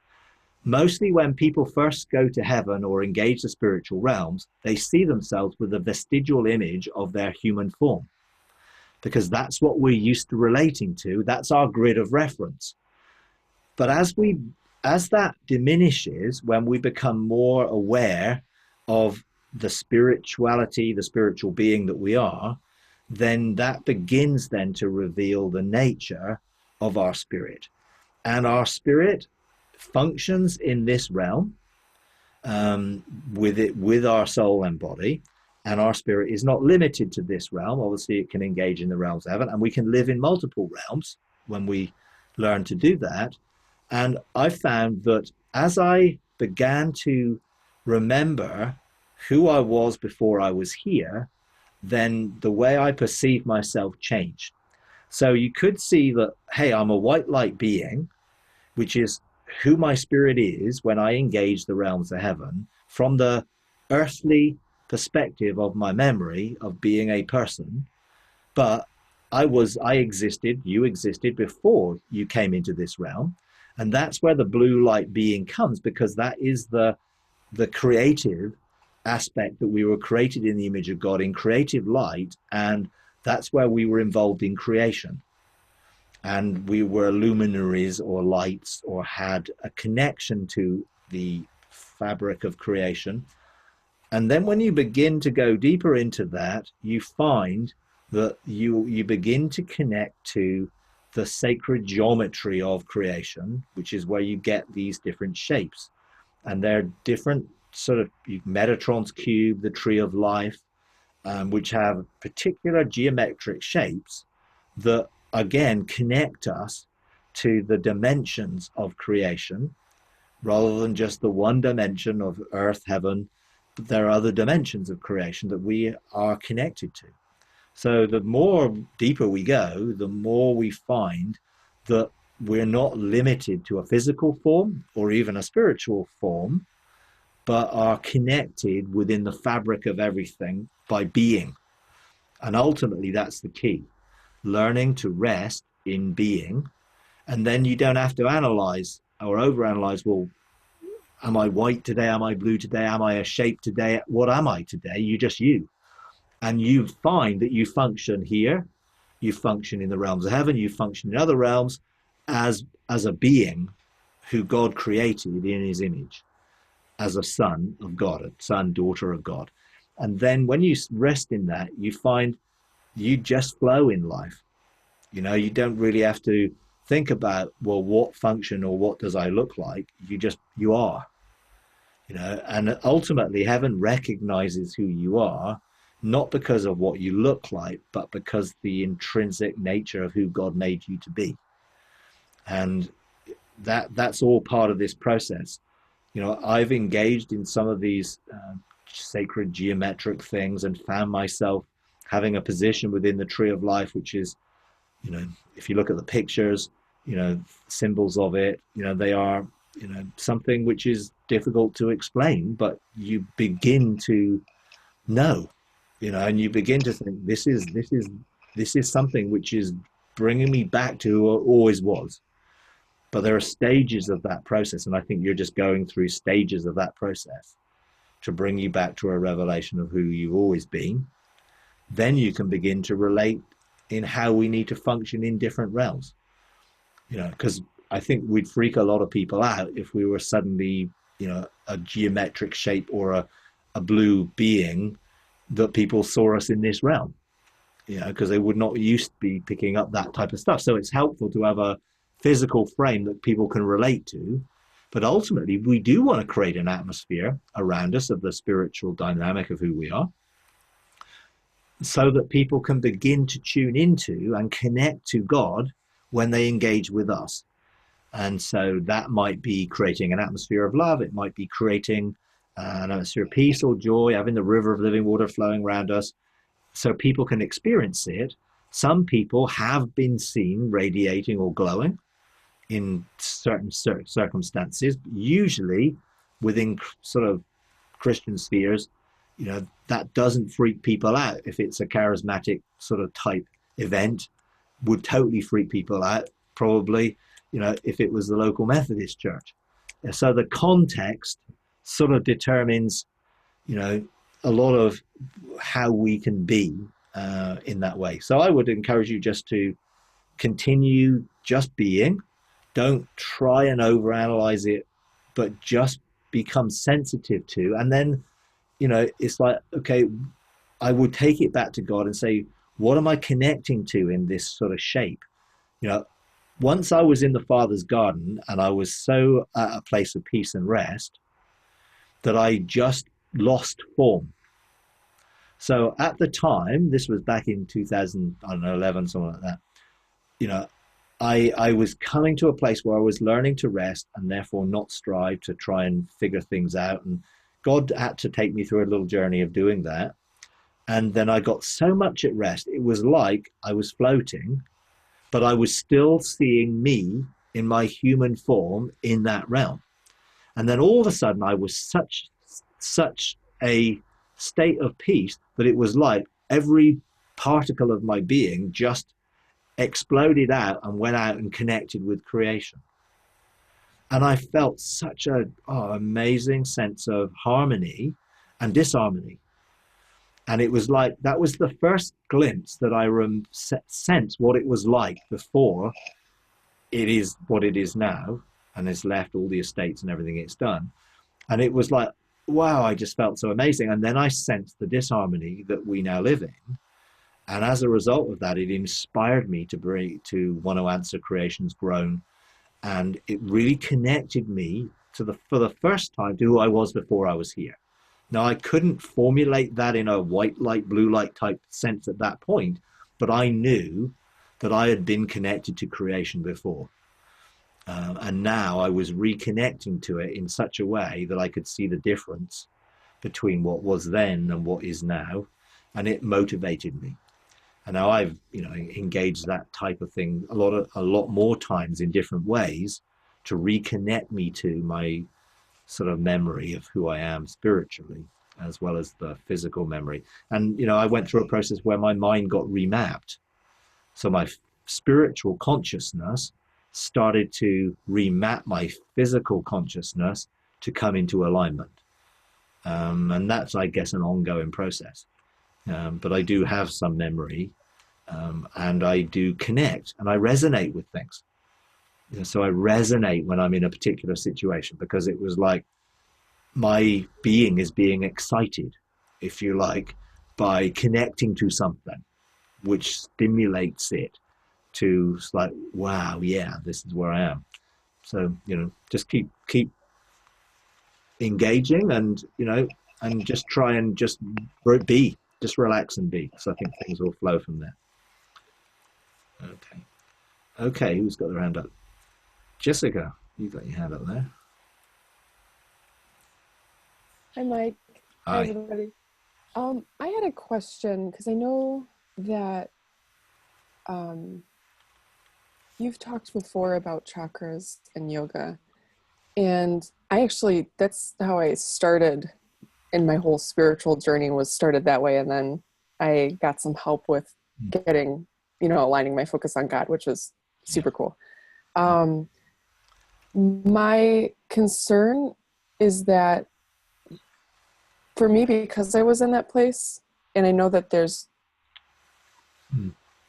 [SPEAKER 1] Mostly when people first go to heaven or engage the spiritual realms, they see themselves with a vestigial image of their human form, because that's what we're used to relating to. That's our grid of reference. But as that diminishes, when we become more aware of the spirituality, the spiritual being that we are, then that begins then to reveal the nature of our spirit. And our spirit functions in this realm with our soul and body, and our spirit is not limited to this realm. Obviously, it can engage in the realms of heaven, and we can live in multiple realms when we learn to do that. And I found that as I began to remember who I was before I was here, then the way I perceive myself changed. So you could see that, hey, I'm a white light being, which is who my spirit is when I engage the realms of heaven, from the earthly perspective of my memory of being a person. But I existed, you existed before you came into this realm. And that's where the blue light being comes, because that is the creative aspect, that we were created in the image of God in creative light, and that's where we were involved in creation, and we were luminaries or lights, or had a connection to the fabric of creation. And then when you begin to go deeper into that, you find that you begin to connect to the sacred geometry of creation, which is where you get these different shapes, and they're different sort of Metatron's cube, the tree of life, which have particular geometric shapes that again connect us to the dimensions of creation, rather than just the one dimension of earth, heaven. But there are other dimensions of creation that we are connected to. So the more deeper we go, the more we find that we're not limited to a physical form or even a spiritual form, but are connected within the fabric of everything by being. And ultimately, that's the key. Learning to rest in being. And then you don't have to analyze or overanalyze, well, am I white today? Am I blue today? Am I a shape today? What am I today? You're just you. And you find that you function here, you function in the realms of heaven, you function in other realms as a being who God created in his image, as a son of God, a son, daughter of God. And then when you rest in that, you find you just flow in life. You know, you don't really have to think about, well, what function or what does I look like? You are, you know, and ultimately heaven recognizes who you are, not because of what you look like, but because the intrinsic nature of who God made you to be. And that's all part of this process. You know, I've engaged in some of these sacred geometric things and found myself having a position within the tree of life, which is, you know, if you look at the pictures, you know, symbols of it, you know, they are, you know, something which is difficult to explain, but you begin to know, you know, and you begin to think, this is something which is bringing me back to who I always was. But there are stages of that process, and I think you're just going through stages of that process to bring you back to a revelation of who you've always been. Then you can begin to relate in how we need to function in different realms, you know, because I think we'd freak a lot of people out if we were suddenly, you know, a geometric shape or a blue being that people saw us in this realm, you know, because they would not used to be picking up that type of stuff. So it's helpful to have a physical frame that people can relate to. But ultimately, we do want to create an atmosphere around us of the spiritual dynamic of who we are, so that people can begin to tune into and connect to God when they engage with us. And so that might be creating an atmosphere of love. It might be creating an atmosphere of peace or joy, having the river of living water flowing around us so people can experience it. Some people have been seen radiating or glowing in certain circumstances, usually within sort of Christian spheres. You know, that doesn't freak people out if it's a charismatic sort of type event. would totally freak people out, probably, if it was the local Methodist church. So the context sort of determines, a lot of how we can be in that way. So I would encourage you just to continue just being. Don't try and overanalyze it, but just become sensitive to. And then, it's like, okay, I would take it back to God and say, what am I connecting to in this sort of shape? Once I was in the Father's garden and I was so at a place of peace and rest that I just lost form. So at the time, this was back in 2011, something like that, I was coming to a place where I was learning to rest and therefore not strive to try and figure things out. And God had to take me through a little journey of doing that. And then I got so much at rest, it was like I was floating, but I was still seeing me in my human form in that realm. And then all of a sudden I was such a state of peace that it was like every particle of my being just exploded out and went out and connected with creation. And I felt such a amazing sense of harmony and disharmony. And it was like, that was the first glimpse that I sensed what it was like before it is what it is now, and has left all the estates and everything it's done. And it was like, wow, I just felt so amazing. And then I sensed the disharmony that we now live in. And as a result of that, it inspired me to want to answer creation's groan. And it really connected me for the first time to who I was before I was here. Now, I couldn't formulate that in a white light, blue light type sense at that point, but I knew that I had been connected to creation before. And now I was reconnecting to it in such a way that I could see the difference between what was then and what is now. And it motivated me. And now I've, engaged that type of thing a lot more times in different ways to reconnect me to my sort of memory of who I am spiritually, as well as the physical memory. And, I went through a process where my mind got remapped. So my spiritual consciousness started to remap my physical consciousness to come into alignment. And that's, I guess, an ongoing process. But I do have some memory, and I do connect, and I resonate with things. So I resonate when I'm in a particular situation, because it was like my being is being excited, if you like, by connecting to something which stimulates it to like, wow, yeah, this is where I am. So, just keep engaging and, and just try and just relax and be. So I think things will flow from there. Okay, who's got their hand up? Jessica, you got your hand up there.
[SPEAKER 6] Hi, Mike.
[SPEAKER 1] Hi.
[SPEAKER 6] Hi, everybody. I had a question, because I know that you've talked before about chakras and yoga. And that's how I started in my whole spiritual journey, was started that way. And then I got some help with getting, aligning my focus on God, which was super cool. My concern is that for me, because I was in that place, and I know that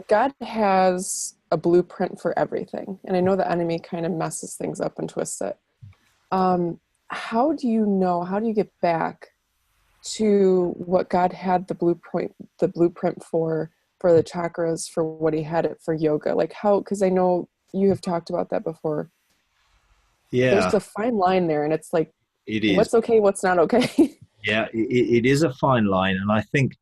[SPEAKER 6] God has a blueprint for everything. And I know the enemy kind of messes things up and twists it. How do you get back to what God had the blueprint for the chakras, for what he had it for yoga? Like how, because I know you have talked about that before.
[SPEAKER 1] Yeah.
[SPEAKER 6] There's a fine line there, and it's like,
[SPEAKER 1] it is.
[SPEAKER 6] What's okay, what's not okay?
[SPEAKER 1] Yeah, it is a fine line. And I think,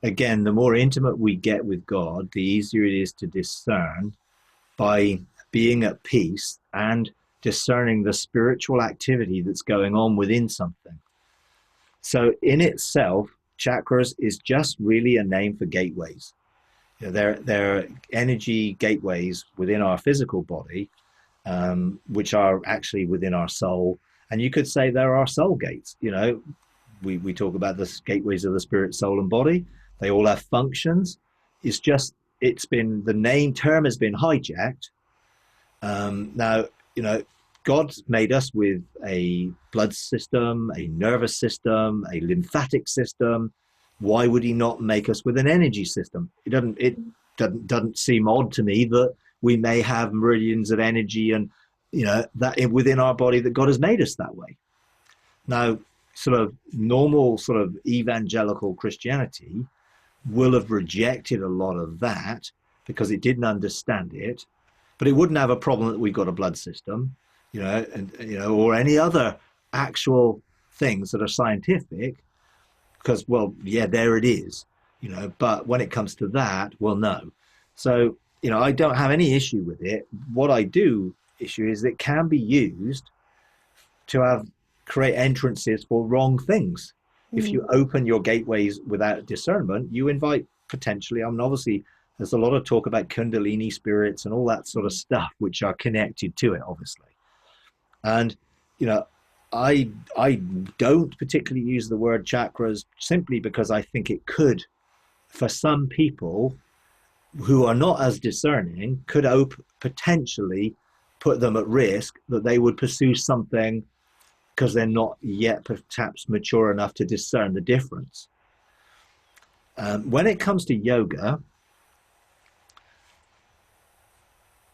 [SPEAKER 1] again, the more intimate we get with God, the easier it is to discern by being at peace and discerning the spiritual activity that's going on within something. So in itself, chakras is just really a name for gateways. They're energy gateways within our physical body, which are actually within our soul. And you could say there are soul gates. We talk about the gateways of the spirit, soul, and body. They all have functions. It's just it's been, the name term has been hijacked. Now, you know, God made us with a blood system, a nervous system, a lymphatic system. Why would he not make us with an energy system? It doesn't seem odd to me that we may have meridians of energy and, you know, that within our body, that God has made us that way. Now, sort of normal sort of evangelical Christianity will have rejected a lot of that because it didn't understand it, but it wouldn't have a problem that we've got a blood system, you know, and, you know, or any other actual things that are scientific, because, well, yeah, there it is, you know, but when it comes to that, well, no. So, you know, I don't have any issue with it. What I do issue is it can be used to create entrances for wrong things. If you open your gateways without discernment, you invite potentially, I mean, obviously, there's a lot of talk about Kundalini spirits and all that sort of stuff, which are connected to it, obviously. And, you know, I don't particularly use the word chakras simply because I think it could, for some people who are not as discerning, could potentially put them at risk that they would pursue something because they're not yet perhaps mature enough to discern the difference. When it comes to yoga,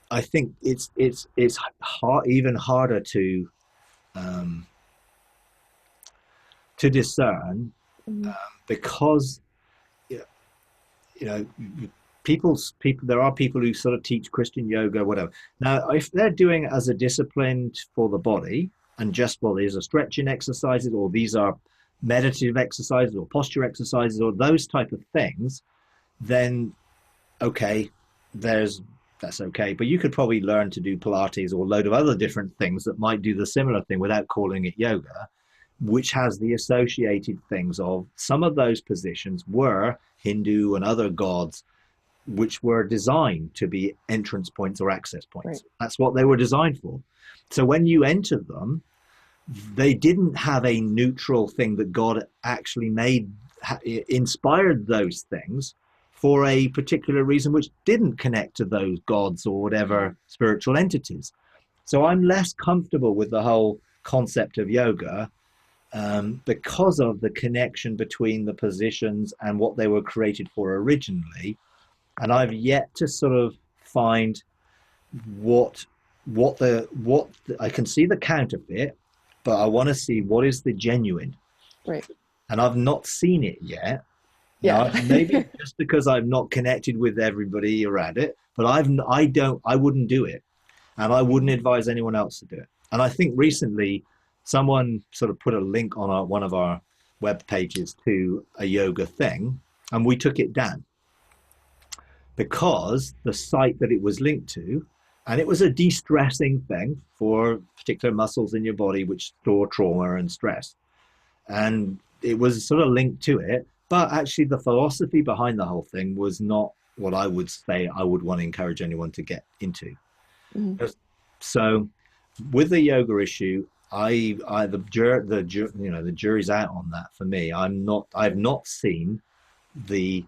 [SPEAKER 1] I think it's even harder to discern because you know people there are people who sort of teach Christian yoga, whatever. Now, if they're doing it as a discipline for the body and just, well, these are stretching exercises or these are meditative exercises or posture exercises or those type of things, then okay, that's okay. But you could probably learn to do Pilates or a load of other different things that might do the similar thing without calling it yoga, which has the associated things of some of those positions were Hindu and other gods, which were designed to be entrance points or access points. Right. That's what they were designed for. So when you enter them, they didn't have a neutral thing that God actually inspired those things for a particular reason, which didn't connect to those gods or whatever spiritual entities. So I'm less comfortable with the whole concept of yoga because of the connection between the positions and what they were created for originally. And I've yet to sort of find what I can see the counterfeit, but I want to see what is the genuine.
[SPEAKER 6] Right.
[SPEAKER 1] And I've not seen it yet.
[SPEAKER 6] Yeah.
[SPEAKER 1] Now, maybe just because I've not connected with everybody around it, but I wouldn't do it, and I wouldn't advise anyone else to do it. And I think recently someone sort of put a link on one of our web pages to a yoga thing, and we took it down because the site that it was linked to, and it was a de-stressing thing for particular muscles in your body which store trauma and stress, and it was sort of linked to it. But actually the philosophy behind the whole thing was not what I would say I would want to encourage anyone to get into. So with the yoga issue, the jury's out on that for me. I've not seen the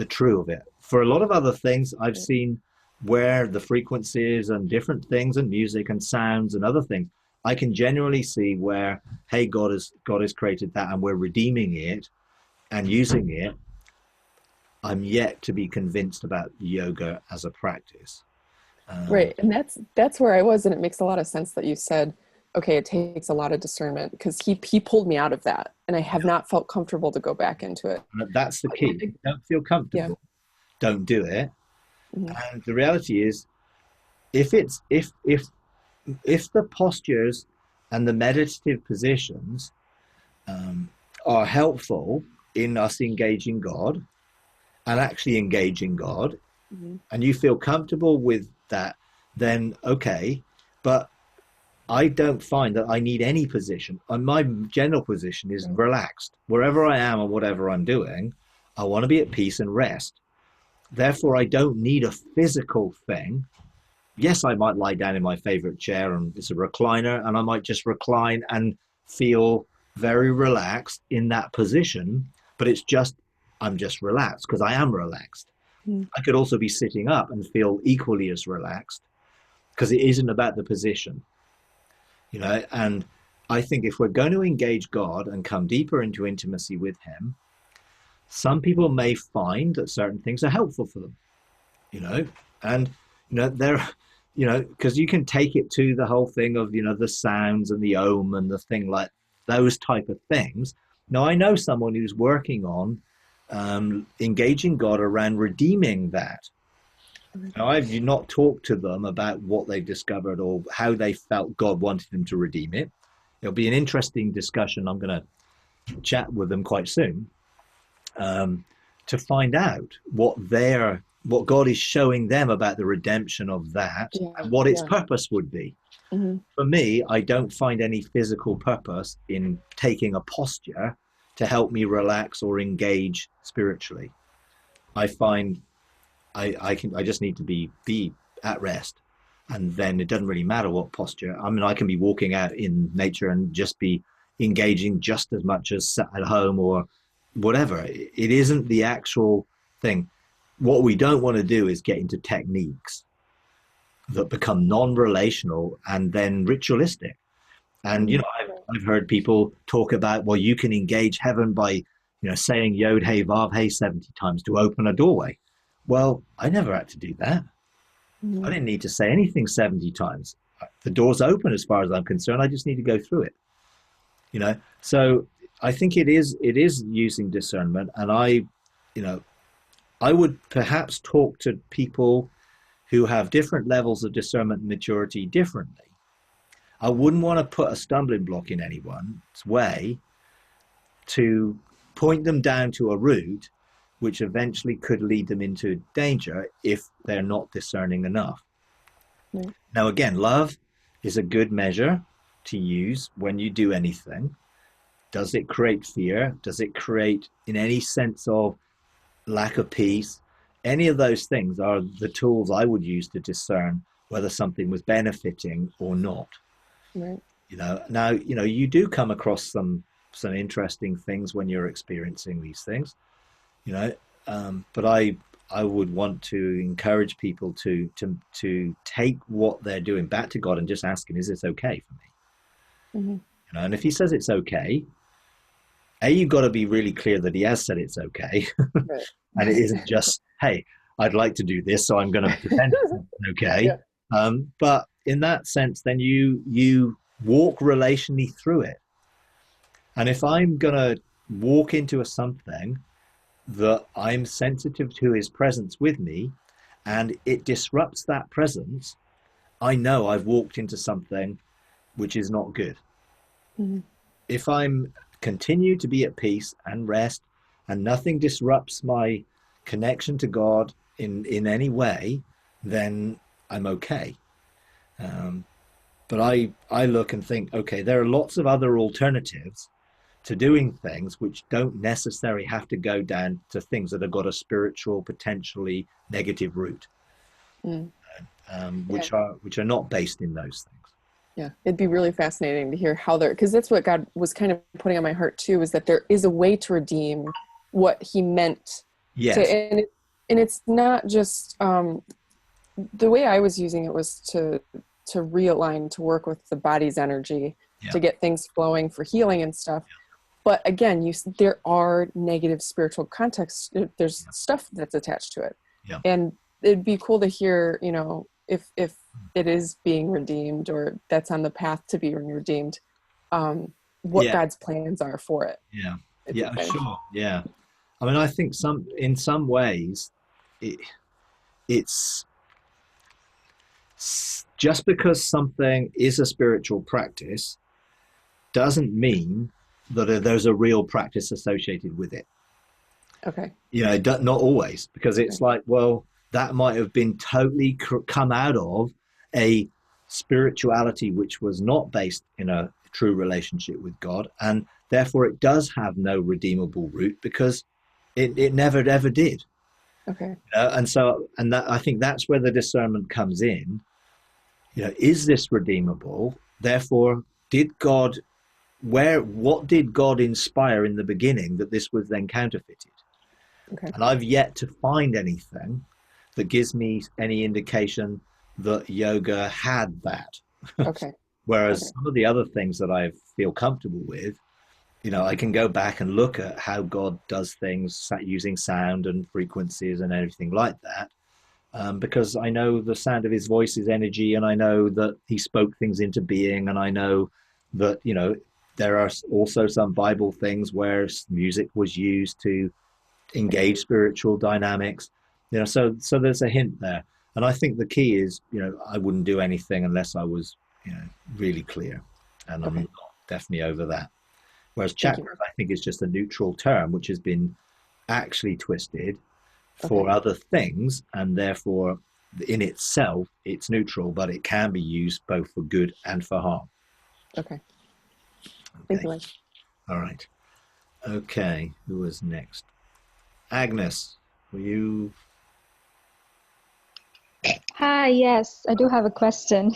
[SPEAKER 1] true of it. For a lot of other things, I've seen where the frequencies and different things and music and sounds and other things, I can genuinely see where, hey, God has created that and we're redeeming it and using it. I'm yet to be convinced about yoga as a practice.
[SPEAKER 6] Right. And that's where I was. And it makes a lot of sense that you said, okay, it takes a lot of discernment, because he pulled me out of that and I have not felt comfortable to go back into it.
[SPEAKER 1] That's the key. If you don't feel comfortable, don't do it. And the reality is, if the postures and the meditative positions are helpful in us engaging God and actually engaging God, and you feel comfortable with that, then okay. But I don't find that I need any position. And my general position is relaxed. Wherever I am and whatever I'm doing, I want to be at peace and rest. Therefore, I don't need a physical thing. Yes, I might lie down in my favorite chair and it's a recliner, and I might just recline and feel very relaxed in that position, but I'm just relaxed because I am relaxed. I could also be sitting up and feel equally as relaxed, because it isn't about the position, you know. And I think if we're going to engage God and come deeper into intimacy with him, some people may find that certain things are helpful for them, you know. And you know, they're, you know, because you can take it to the whole thing of, you know, the sounds and the ohm and the thing like those type of things. Now, I know someone who's working on engaging God around redeeming that. Now, I've not talked to them about what they've discovered or how they felt God wanted them to redeem it. It'll be an interesting discussion. I'm going to chat with them quite soon to find out what God is showing them about the redemption of that, and what its purpose would be. For me, I don't find any physical purpose in taking a posture to help me relax or engage spiritually. I find I just need to be at rest, and then it doesn't really matter what posture. I mean, I can be walking out in nature and just be engaging just as much as sat at home or whatever. It isn't the actual thing. What we don't want to do is get into techniques that become non-relational and then ritualistic. And, you know, I've heard people talk about, well, you can engage heaven by, you know, saying Yod Hey Vav Hey 70 times to open a doorway. Well, I never had to do that. I didn't need to say anything 70 times. The door's open as far as I'm concerned. I just need to go through it, you know. So I think it is using discernment. And I would perhaps talk to people who have different levels of discernment and maturity differently. I wouldn't want to put a stumbling block in anyone's way to point them down to a route which eventually could lead them into danger if they're not discerning enough. Now, again, love is a good measure to use when you do anything. Does it create fear? Does it create in any sense of lack of peace? Any of those things are the tools I would use to discern whether something was benefiting or not. You know, now, you know, you do come across some interesting things when you're experiencing these things, you know, but I would want to encourage people to take what they're doing back to God and just ask him, is this okay for me? You know, and if he says it's okay, you've got to be really clear that he has said it's okay. And it isn't just, hey, I'd like to do this, so I'm going to pretend it's okay. But in that sense, then you walk relationally through it. And if I'm going to walk into something that I'm sensitive to his presence with me, and it disrupts that presence, I know I've walked into something which is not good. If I'm continue to be at peace and rest, and nothing disrupts my connection to God in any way, then I'm okay. But I look and think, okay, there are lots of other alternatives to doing things which don't necessarily have to go down to things that have got a spiritual, potentially negative root, which are not based in those things.
[SPEAKER 6] Yeah, it'd be really fascinating to hear how because that's what God was kind of putting on my heart too, is that there is a way to redeem what he meant.
[SPEAKER 1] Yes.
[SPEAKER 6] And it's not just, the way I was using it was to realign, to work with the body's energy, to get things flowing for healing and stuff. But again, there are negative spiritual contexts. There's stuff that's attached to it. And it'd be cool to hear, you know, if it is being redeemed or that's on the path to being redeemed, what God's plans are for it.
[SPEAKER 1] Sure. Yeah. I mean, I think in some ways, it's just because something is a spiritual practice doesn't mean that there's a real practice associated with it.
[SPEAKER 6] Okay.
[SPEAKER 1] You know, not always, because it's like, well, that might have been totally come out of a spirituality which was not based in a true relationship with God, and therefore it does have no redeemable root because it never ever did.
[SPEAKER 6] Okay.
[SPEAKER 1] And that, I think that's where the discernment comes in. You know, is this redeemable? Therefore, what did God inspire in the beginning that this was then counterfeited?
[SPEAKER 6] Okay.
[SPEAKER 1] And I've yet to find anything that gives me any indication that yoga had that.
[SPEAKER 6] Okay.
[SPEAKER 1] Whereas
[SPEAKER 6] Okay.
[SPEAKER 1] some of the other things that I feel comfortable with, you know, I can go back and look at how God does things using sound and frequencies and everything like that. Because I know the sound of his voice is energy, and I know that he spoke things into being, and I know that, you know, there are also some Bible things where music was used to engage spiritual dynamics, you know, so there's a hint there. And I think the key is, you know, I wouldn't do anything unless I was, you know, really clear, and I'm
[SPEAKER 6] Okay.
[SPEAKER 1] not definitely over that. Whereas
[SPEAKER 6] Thank you.
[SPEAKER 1] chakras, I think, is just a neutral term which has been actually twisted for
[SPEAKER 6] Okay.
[SPEAKER 1] other things, and therefore in itself it's neutral, but it can be used both for good and for harm.
[SPEAKER 6] Okay. Thank
[SPEAKER 1] Okay.
[SPEAKER 6] you, Mike.
[SPEAKER 1] All right. Okay, who was next? Agnes, were you?
[SPEAKER 5] Hi, yes, I do have a question.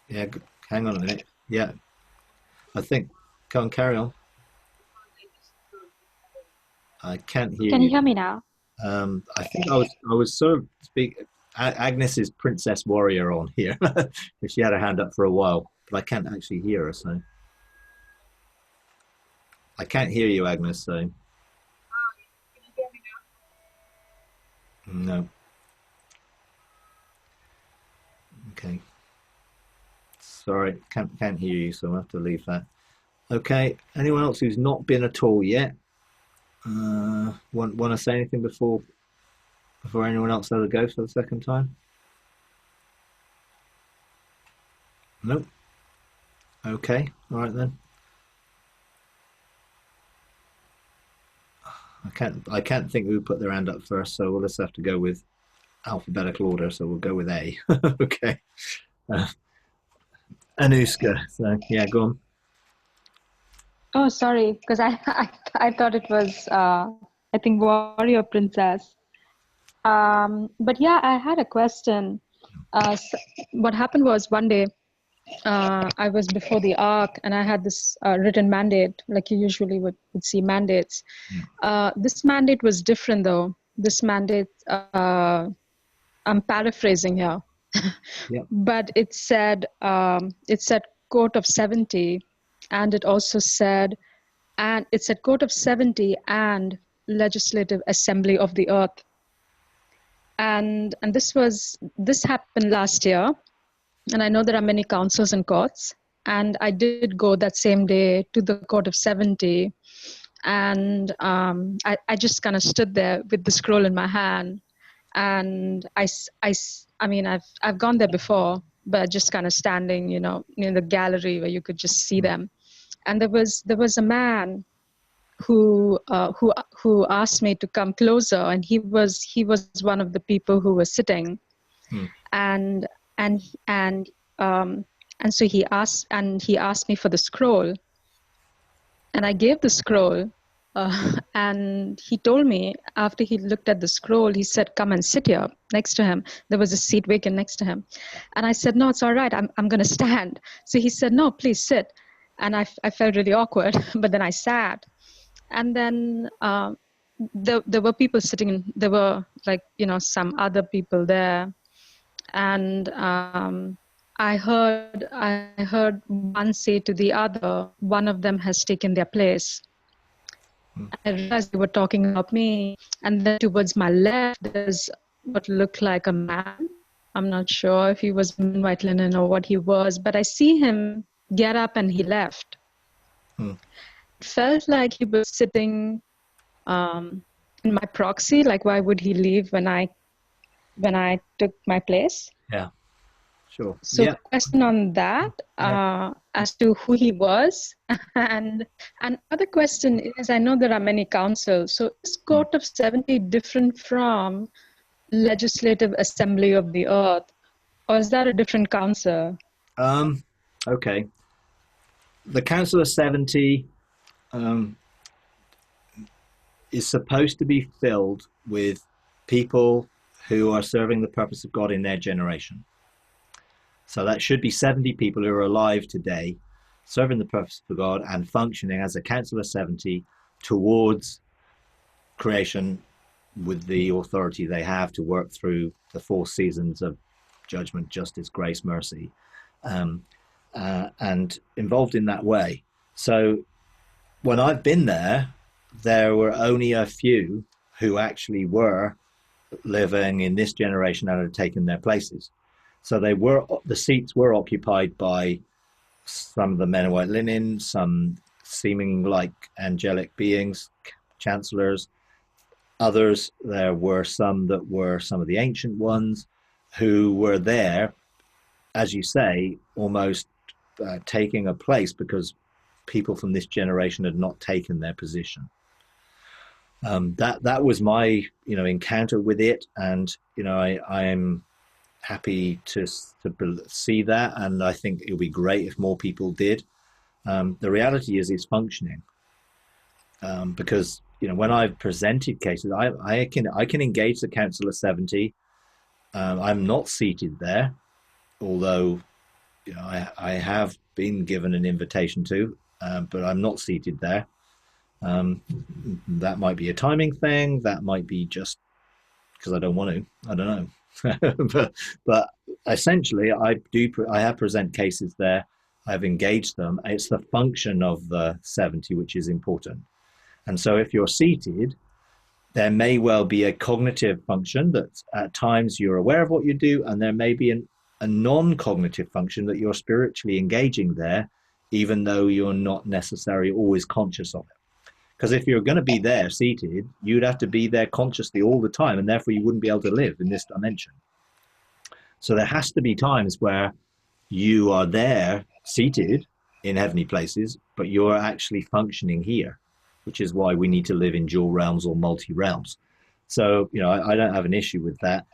[SPEAKER 1] Yeah, hang on a minute. Yeah, I think. Come on, carry on. I can't hear
[SPEAKER 5] Can you
[SPEAKER 1] you.
[SPEAKER 5] hear me now?
[SPEAKER 1] I think I was sort of speak. Agnes is Princess Warrior on here. She had her hand up for a while, but I can't actually hear her. So I can't hear you, Agnes. So no. Okay. Sorry, can't hear you, so I'll have to leave that. Okay. Anyone else who's not been at all yet? Want to say anything before anyone else has a go for the second time? Nope. Okay. All right then. I can't think who put their hand up first, so we'll just have to go with alphabetical order. So we'll go with A. Okay. Anushka. So yeah, go on.
[SPEAKER 5] Oh, sorry, because I thought it was I think Warrior Princess. But yeah, I had a question. What happened was one day I was before the ark, and I had this written mandate, like you usually would see mandates. This mandate was different, though. This mandate, I'm paraphrasing here,
[SPEAKER 1] Yeah.
[SPEAKER 5] but it said court of 70, and it also said, and it said court of 70 and legislative assembly of the earth. And this happened last year, and I know there are many councils and courts, and I did go that same day to the court of 70, and I just kind of stood there with the scroll in my hand, and I mean I've gone there before, but just kind of standing, you know, in the gallery where you could just see them, and there was a man who asked me to come closer, and he was one of the people who was sitting, and and and and so he asked me for the scroll, and I gave the scroll, and he told me, after he looked at the scroll, he said, come and sit here next to him. There was a seat vacant next to him, and I said, no, it's all right, I'm going to stand. So he said, no, please sit. And I felt really awkward, but then I sat. And then there were people sitting, there were, like, you know, some other people there, and I heard one say to the other, one of them has taken their place. I realized they were talking about me, and then towards my left there's what looked like a man. I'm not sure if he was in white linen or what he was, but I see him get up and he left. It felt like he was sitting in my proxy. Like, why would he leave when I took my place?
[SPEAKER 1] Yeah. Sure.
[SPEAKER 5] So
[SPEAKER 1] Yeah.
[SPEAKER 5] question on that, as to who he was. And another question is, I know there are many councils. So is Court of 70 different from Legislative Assembly of the Earth? Or is that a different council?
[SPEAKER 1] Okay. The Council of 70 is supposed to be filled with people who are serving the purpose of God in their generation. So that should be 70 people who are alive today, serving the purpose of God and functioning as a Council of 70 towards creation with the authority they have to work through the 4 seasons of judgment, justice, grace, mercy, and involved in that way. So when I've been there, there were only a few who actually were living in this generation and had taken their places. So the seats were occupied by some of the men in white linen, some seeming like angelic beings, chancellors. Others, there were some that were some of the ancient ones who were there, as you say, almost taking a place because people from this generation had not taken their position. That was my encounter with it, and I am happy to see that, and I think it would be great if more people did. The reality is it's functioning, because when I've presented cases, I can engage the Council of 70. I'm not seated there, although I have been given an invitation to, but I'm not seated there. That might be a timing thing. That might be just because I don't want to. I don't know. but essentially, I have present cases there. I've engaged them. It's the function of the 70 which is important. And so if you're seated, there may well be a cognitive function that at times you're aware of what you do, and there may be a non-cognitive function that you're spiritually engaging there, even though you're not necessarily always conscious of it. Because if you're going to be there seated, you'd have to be there consciously all the time, and therefore you wouldn't be able to live in this dimension. So there has to be times where you are there seated in heavenly places, but you're actually functioning here, which is why we need to live in dual realms or multi-realms. So, I don't have an issue with that.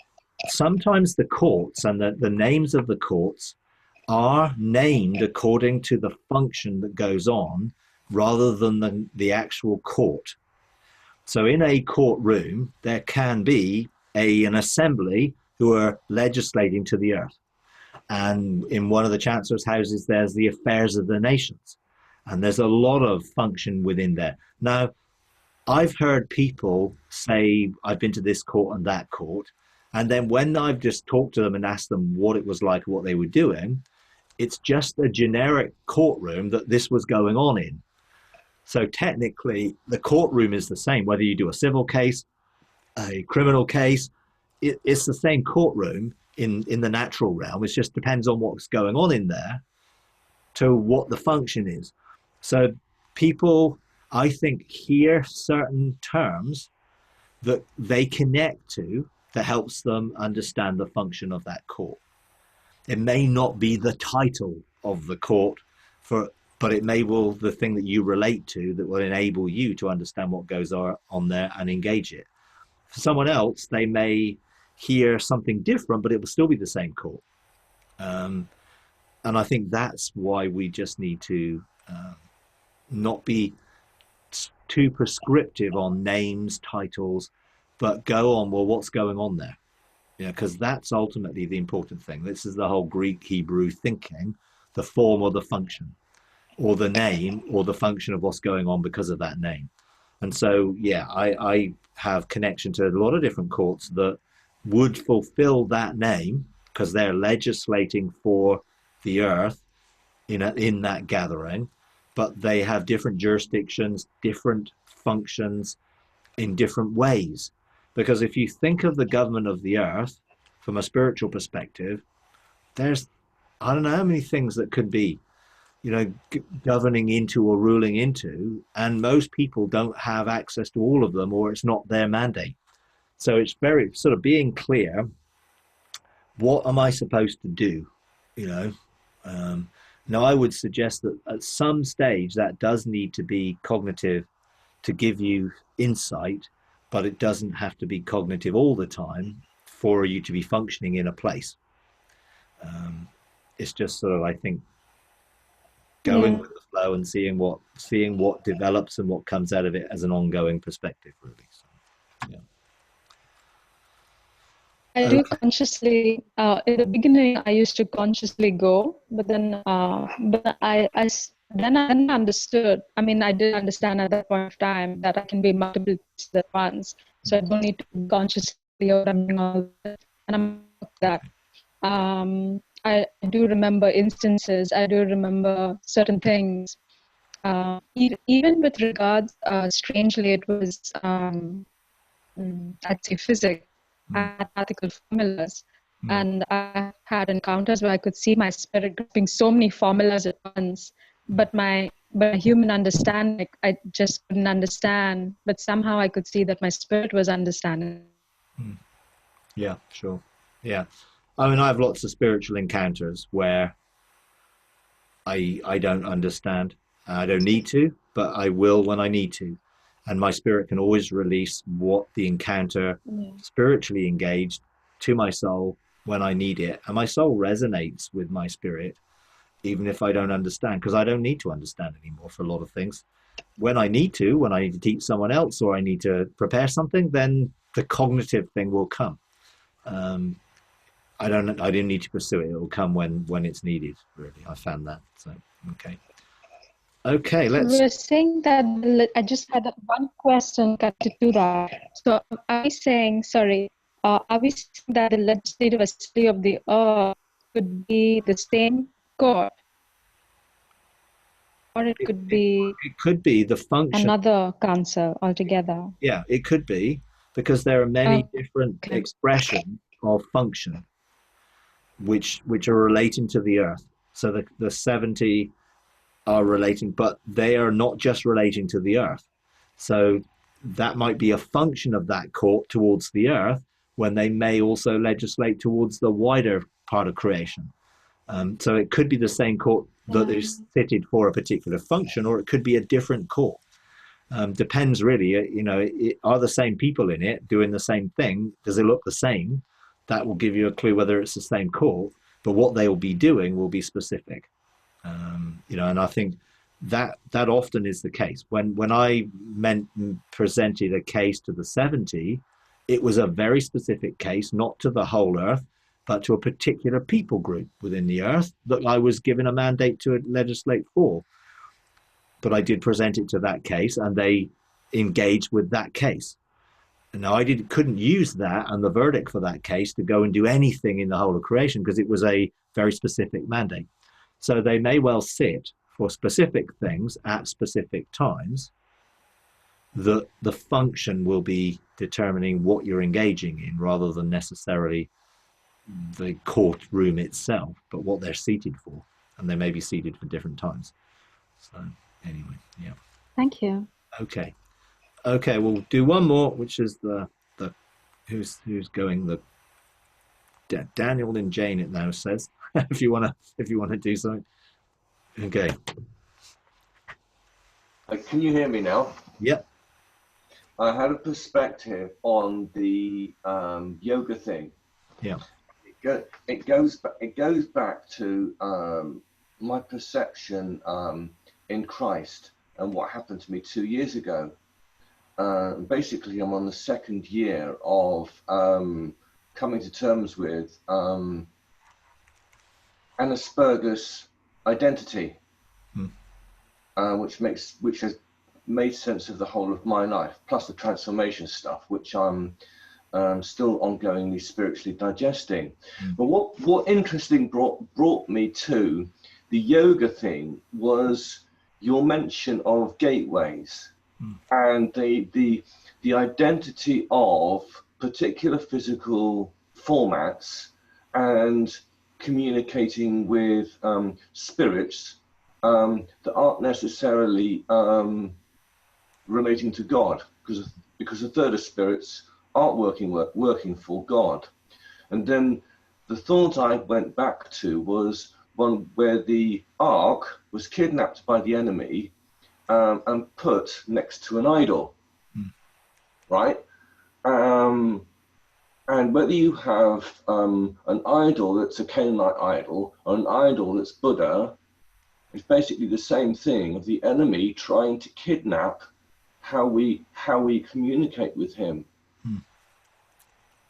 [SPEAKER 1] Sometimes the courts and the names of the courts are named according to the function that goes on, rather than the actual court. So in a courtroom, there can be an assembly who are legislating to the earth. And in one of the chancellor's houses, there's the affairs of the nations. And there's a lot of function within there. Now, I've heard people say, I've been to this court and that court. And then when I've just talked to them and asked them what it was like, what they were doing, it's just a generic courtroom that this was going on in. So technically, the courtroom is the same, whether you do a civil case, a criminal case, it's the same courtroom in the natural realm. It just depends on what's going on in there to what the function is. So people, I think, hear certain terms that they connect to that helps them understand the function of that court. It may not be the title of the court, but it may well the thing that you relate to that will enable you to understand what goes on there and engage it. For someone else, they may hear something different, but it will still be the same court. And I think that's why we just need to not be too prescriptive on names, titles, but go on, well, what's going on there? Because that's ultimately the important thing. This is the whole Greek Hebrew thinking, the form or the function, or the name or the function of what's going on because of that name. And so, I have connection to a lot of different courts that would fulfill that name because they're legislating for the earth in that gathering, but they have different jurisdictions, different functions in different ways. Because if you think of the government of the earth from a spiritual perspective, there's, I don't know how many things that could be, governing into or ruling into, and most people don't have access to all of them, or it's not their mandate. So it's very sort of being clear, what am I supposed to do? Now I would suggest that at some stage that does need to be cognitive to give you insight, but it doesn't have to be cognitive all the time for you to be functioning in a place. It's just sort of, I think, going with the flow and seeing what develops and what comes out of it as an ongoing perspective, really. So,
[SPEAKER 5] I do consciously, in the beginning, I used to consciously go, but then but I then I understood. I mean, I did understand at that point of time that I can be multiple places at once. So I don't need to be consciously doing all that. And I'm that. I do remember instances. I do remember certain things. Even with regards, strangely, it was, I'd say, physics, mathematical formulas. And I had encounters where I could see my spirit grasping so many formulas at once, but my human understanding, I just couldn't understand. But somehow I could see that my spirit was understanding.
[SPEAKER 1] Yeah, sure. Yeah. I mean, I have lots of spiritual encounters where I don't understand. I don't need to, but I will when I need to. And my spirit can always release what the encounter spiritually engaged to my soul when I need it. And my soul resonates with my spirit, even if I don't understand, because I don't need to understand anymore for a lot of things. When I need to teach someone else or I need to prepare something, then the cognitive thing will come. I didn't need to pursue it. It will come when it's needed, really. I found that. So, okay, let's.
[SPEAKER 5] We're saying that, I just had one question connected to that. So are we saying, are we saying that the legislative assembly of the earth could be the same court? Or it could be
[SPEAKER 1] the function.
[SPEAKER 5] Another council altogether.
[SPEAKER 1] Yeah, it could be, because there are many different expressions of function which are relating to the earth. So the 70 are relating, but they are not just relating to the earth. So that might be a function of that court towards the earth, when they may also legislate towards the wider part of creation. So it could be the same court that is fitted for a particular function, or it could be a different court. Depends really, are the same people in it doing the same thing? Does it look the same? That will give you a clue whether it's the same court, but what they will be doing will be specific. And I think that often is the case. When I presented a case to the 70, it was a very specific case, not to the whole earth, but to a particular people group within the earth that I was given a mandate to legislate for. But I did present it to that case, and they engaged with that case. And now I couldn't use that and the verdict for that case to go and do anything in the whole of creation, because it was a very specific mandate. So they may well sit for specific things at specific times. The function will be determining what you're engaging in, rather than necessarily the courtroom itself, but what they're seated for. And they may be seated for different times. So anyway, yeah.
[SPEAKER 5] Thank you.
[SPEAKER 1] Okay, we'll do one more, which is the who's going, the Daniel and Jane, it now says. if you want to do something. Okay.
[SPEAKER 7] Can you hear me now?
[SPEAKER 1] Yep.
[SPEAKER 7] I had a perspective on the yoga thing.
[SPEAKER 1] Yeah.
[SPEAKER 7] It goes back to my perception in Christ and what happened to me 2 years ago. Basically, I'm on the second year of coming to terms with an Asperger's identity, which has made sense of the whole of my life, plus the transformation stuff, which I'm still ongoingly spiritually digesting. But what interesting brought me to the yoga thing was your mention of gateways and the identity of particular physical formats and communicating with spirits that aren't necessarily relating to God, because a third of spirits aren't working for God. And then the thought I went back to was one where the ark was kidnapped by the enemy and put next to an idol, right? And whether you have an idol that's a Canaanite idol or an idol that's Buddha, it's basically the same thing of the enemy trying to kidnap how we communicate with him.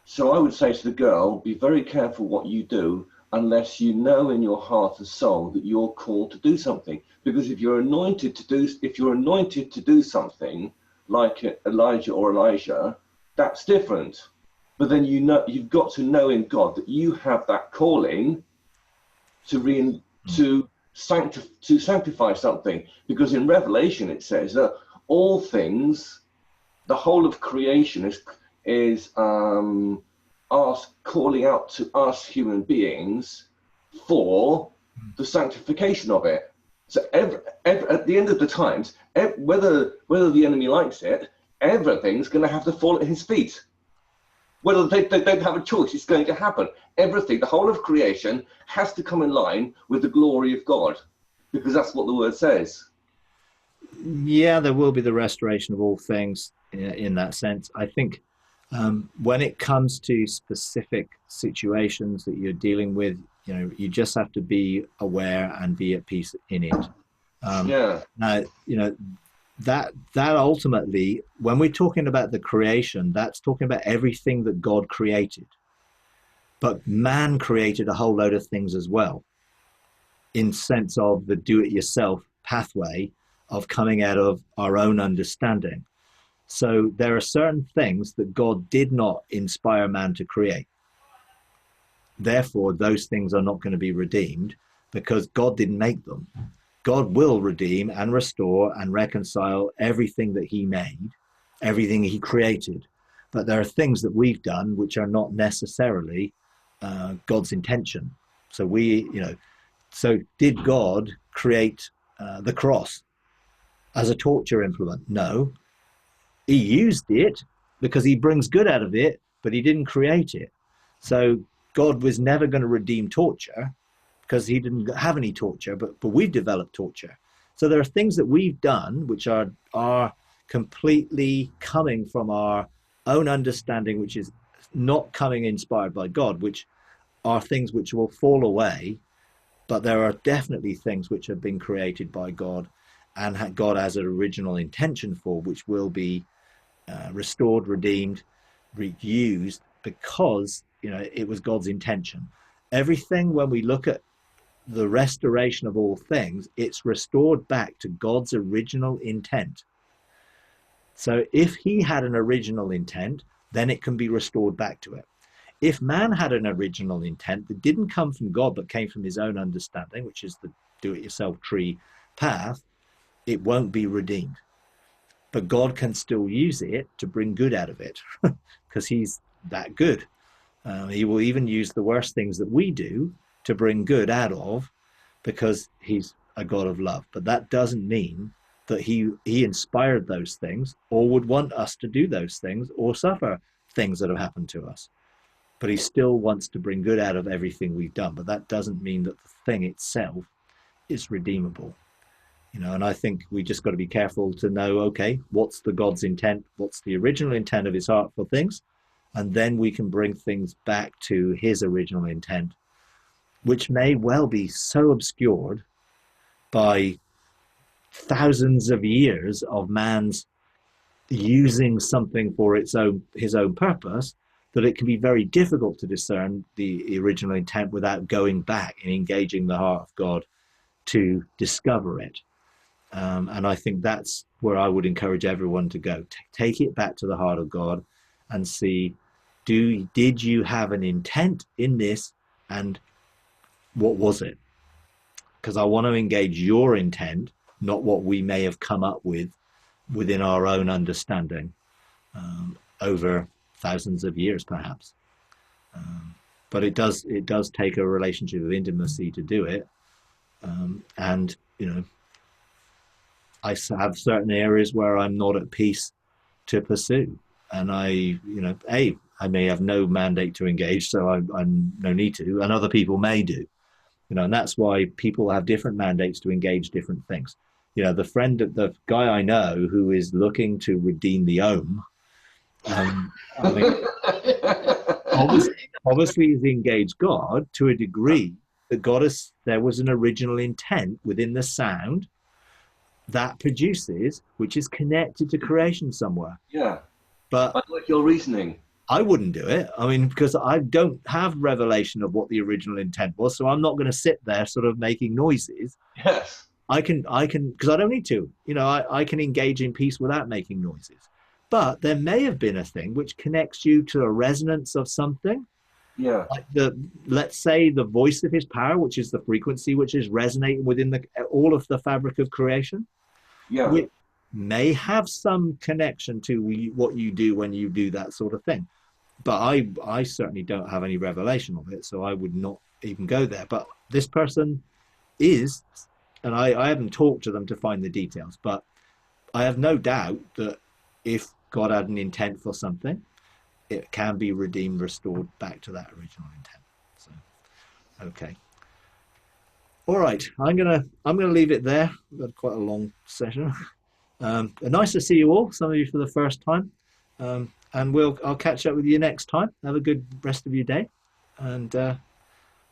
[SPEAKER 7] So I would say to the girl, be very careful what you do unless you know in your heart and soul that you're called to do something. Because if you're anointed to do something like Elijah or Elijah, that's different. But then you've got to know in God that you have that calling to sanctify something. Because in Revelation it says that all things, the whole of creation is us calling out to us human beings for the sanctification of it. So at the end of the times, whether the enemy likes it, everything's going to have to fall at his feet. Whether they don't have a choice, it's going to happen. Everything, the whole of creation, has to come in line with the glory of God, because that's what the word says.
[SPEAKER 1] Yeah, there will be the restoration of all things in that sense. I think when it comes to specific situations that you're dealing with, you just have to be aware and be at peace in it. Now, that ultimately, when we're talking about the creation, that's talking about everything that God created. But man created a whole load of things as well, in sense of the do-it-yourself pathway of coming out of our own understanding. So there are certain things that God did not inspire man to create. Therefore, those things are not going to be redeemed because God didn't make them. God will redeem and restore and reconcile everything that he made, everything he created. But there are things that we've done which are not necessarily God's intention. So so did God create the cross as a torture implement? No. He used it because he brings good out of it, but he didn't create it. So God was never going to redeem torture because he didn't have any torture, but we've developed torture. So there are things that we've done which are completely coming from our own understanding, which is not coming inspired by God, which are things which will fall away. But there are definitely things which have been created by God and God has an original intention for, which will be restored, redeemed, reused, because it was God's intention. Everything, when we look at the restoration of all things, it's restored back to God's original intent. So if he had an original intent, then it can be restored back to it. If man had an original intent that didn't come from God but came from his own understanding, which is the do-it-yourself tree path, it won't be redeemed. But God can still use it to bring good out of it because he's that good. He will even use the worst things that we do to bring good out of, because he's a God of love. But that doesn't mean that he inspired those things or would want us to do those things or suffer things that have happened to us. But he still wants to bring good out of everything we've done. But that doesn't mean that the thing itself is redeemable. And I think we just got to be careful to know, okay, what's the God's intent? What's the original intent of his heart for things? And then we can bring things back to his original intent, which may well be so obscured by thousands of years of man's using something for his own purpose, that it can be very difficult to discern the original intent without going back and engaging the heart of God to discover it. And I think that's where I would encourage everyone to go. Take it back to the heart of God and see, did you have an intent in this, and what was it? Because I want to engage your intent, not what we may have come up with within our own understanding over thousands of years, perhaps. But it does take a relationship of intimacy to do it. And I have certain areas where I'm not at peace to pursue, and I may have no mandate to engage, so I'm no need to, and other people may do, and that's why people have different mandates to engage different things. The guy I know who is looking to redeem the Ohm, I mean, obviously he's engaged God to a degree that there was an original intent within the sound that produces, which is connected to creation somewhere.
[SPEAKER 7] Yeah.
[SPEAKER 1] But
[SPEAKER 7] I like your reasoning.
[SPEAKER 1] I wouldn't do it. I mean, because I don't have revelation of what the original intent was, so I'm not going to sit there sort of making noises.
[SPEAKER 7] Yes.
[SPEAKER 1] I can, because I don't need to. I can engage in peace without making noises. But there may have been a thing which connects you to a resonance of something.
[SPEAKER 7] Yeah.
[SPEAKER 1] Like let's say the voice of his power, which is the frequency which is resonating within all of the fabric of creation.
[SPEAKER 7] Yeah.
[SPEAKER 1] Which may have some connection to what you do when you do that sort of thing. But I certainly don't have any revelation of it, so I would not even go there. But this person is, and I haven't talked to them to find the details, but I have no doubt that if God had an intent for something, it can be redeemed, restored back to that original intent. So, okay. All right, I'm gonna leave it there. We've had quite a long session. Nice to see you all, some of you for the first time. And I'll catch up with you next time. Have a good rest of your day, and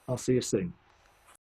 [SPEAKER 1] I'll see you soon.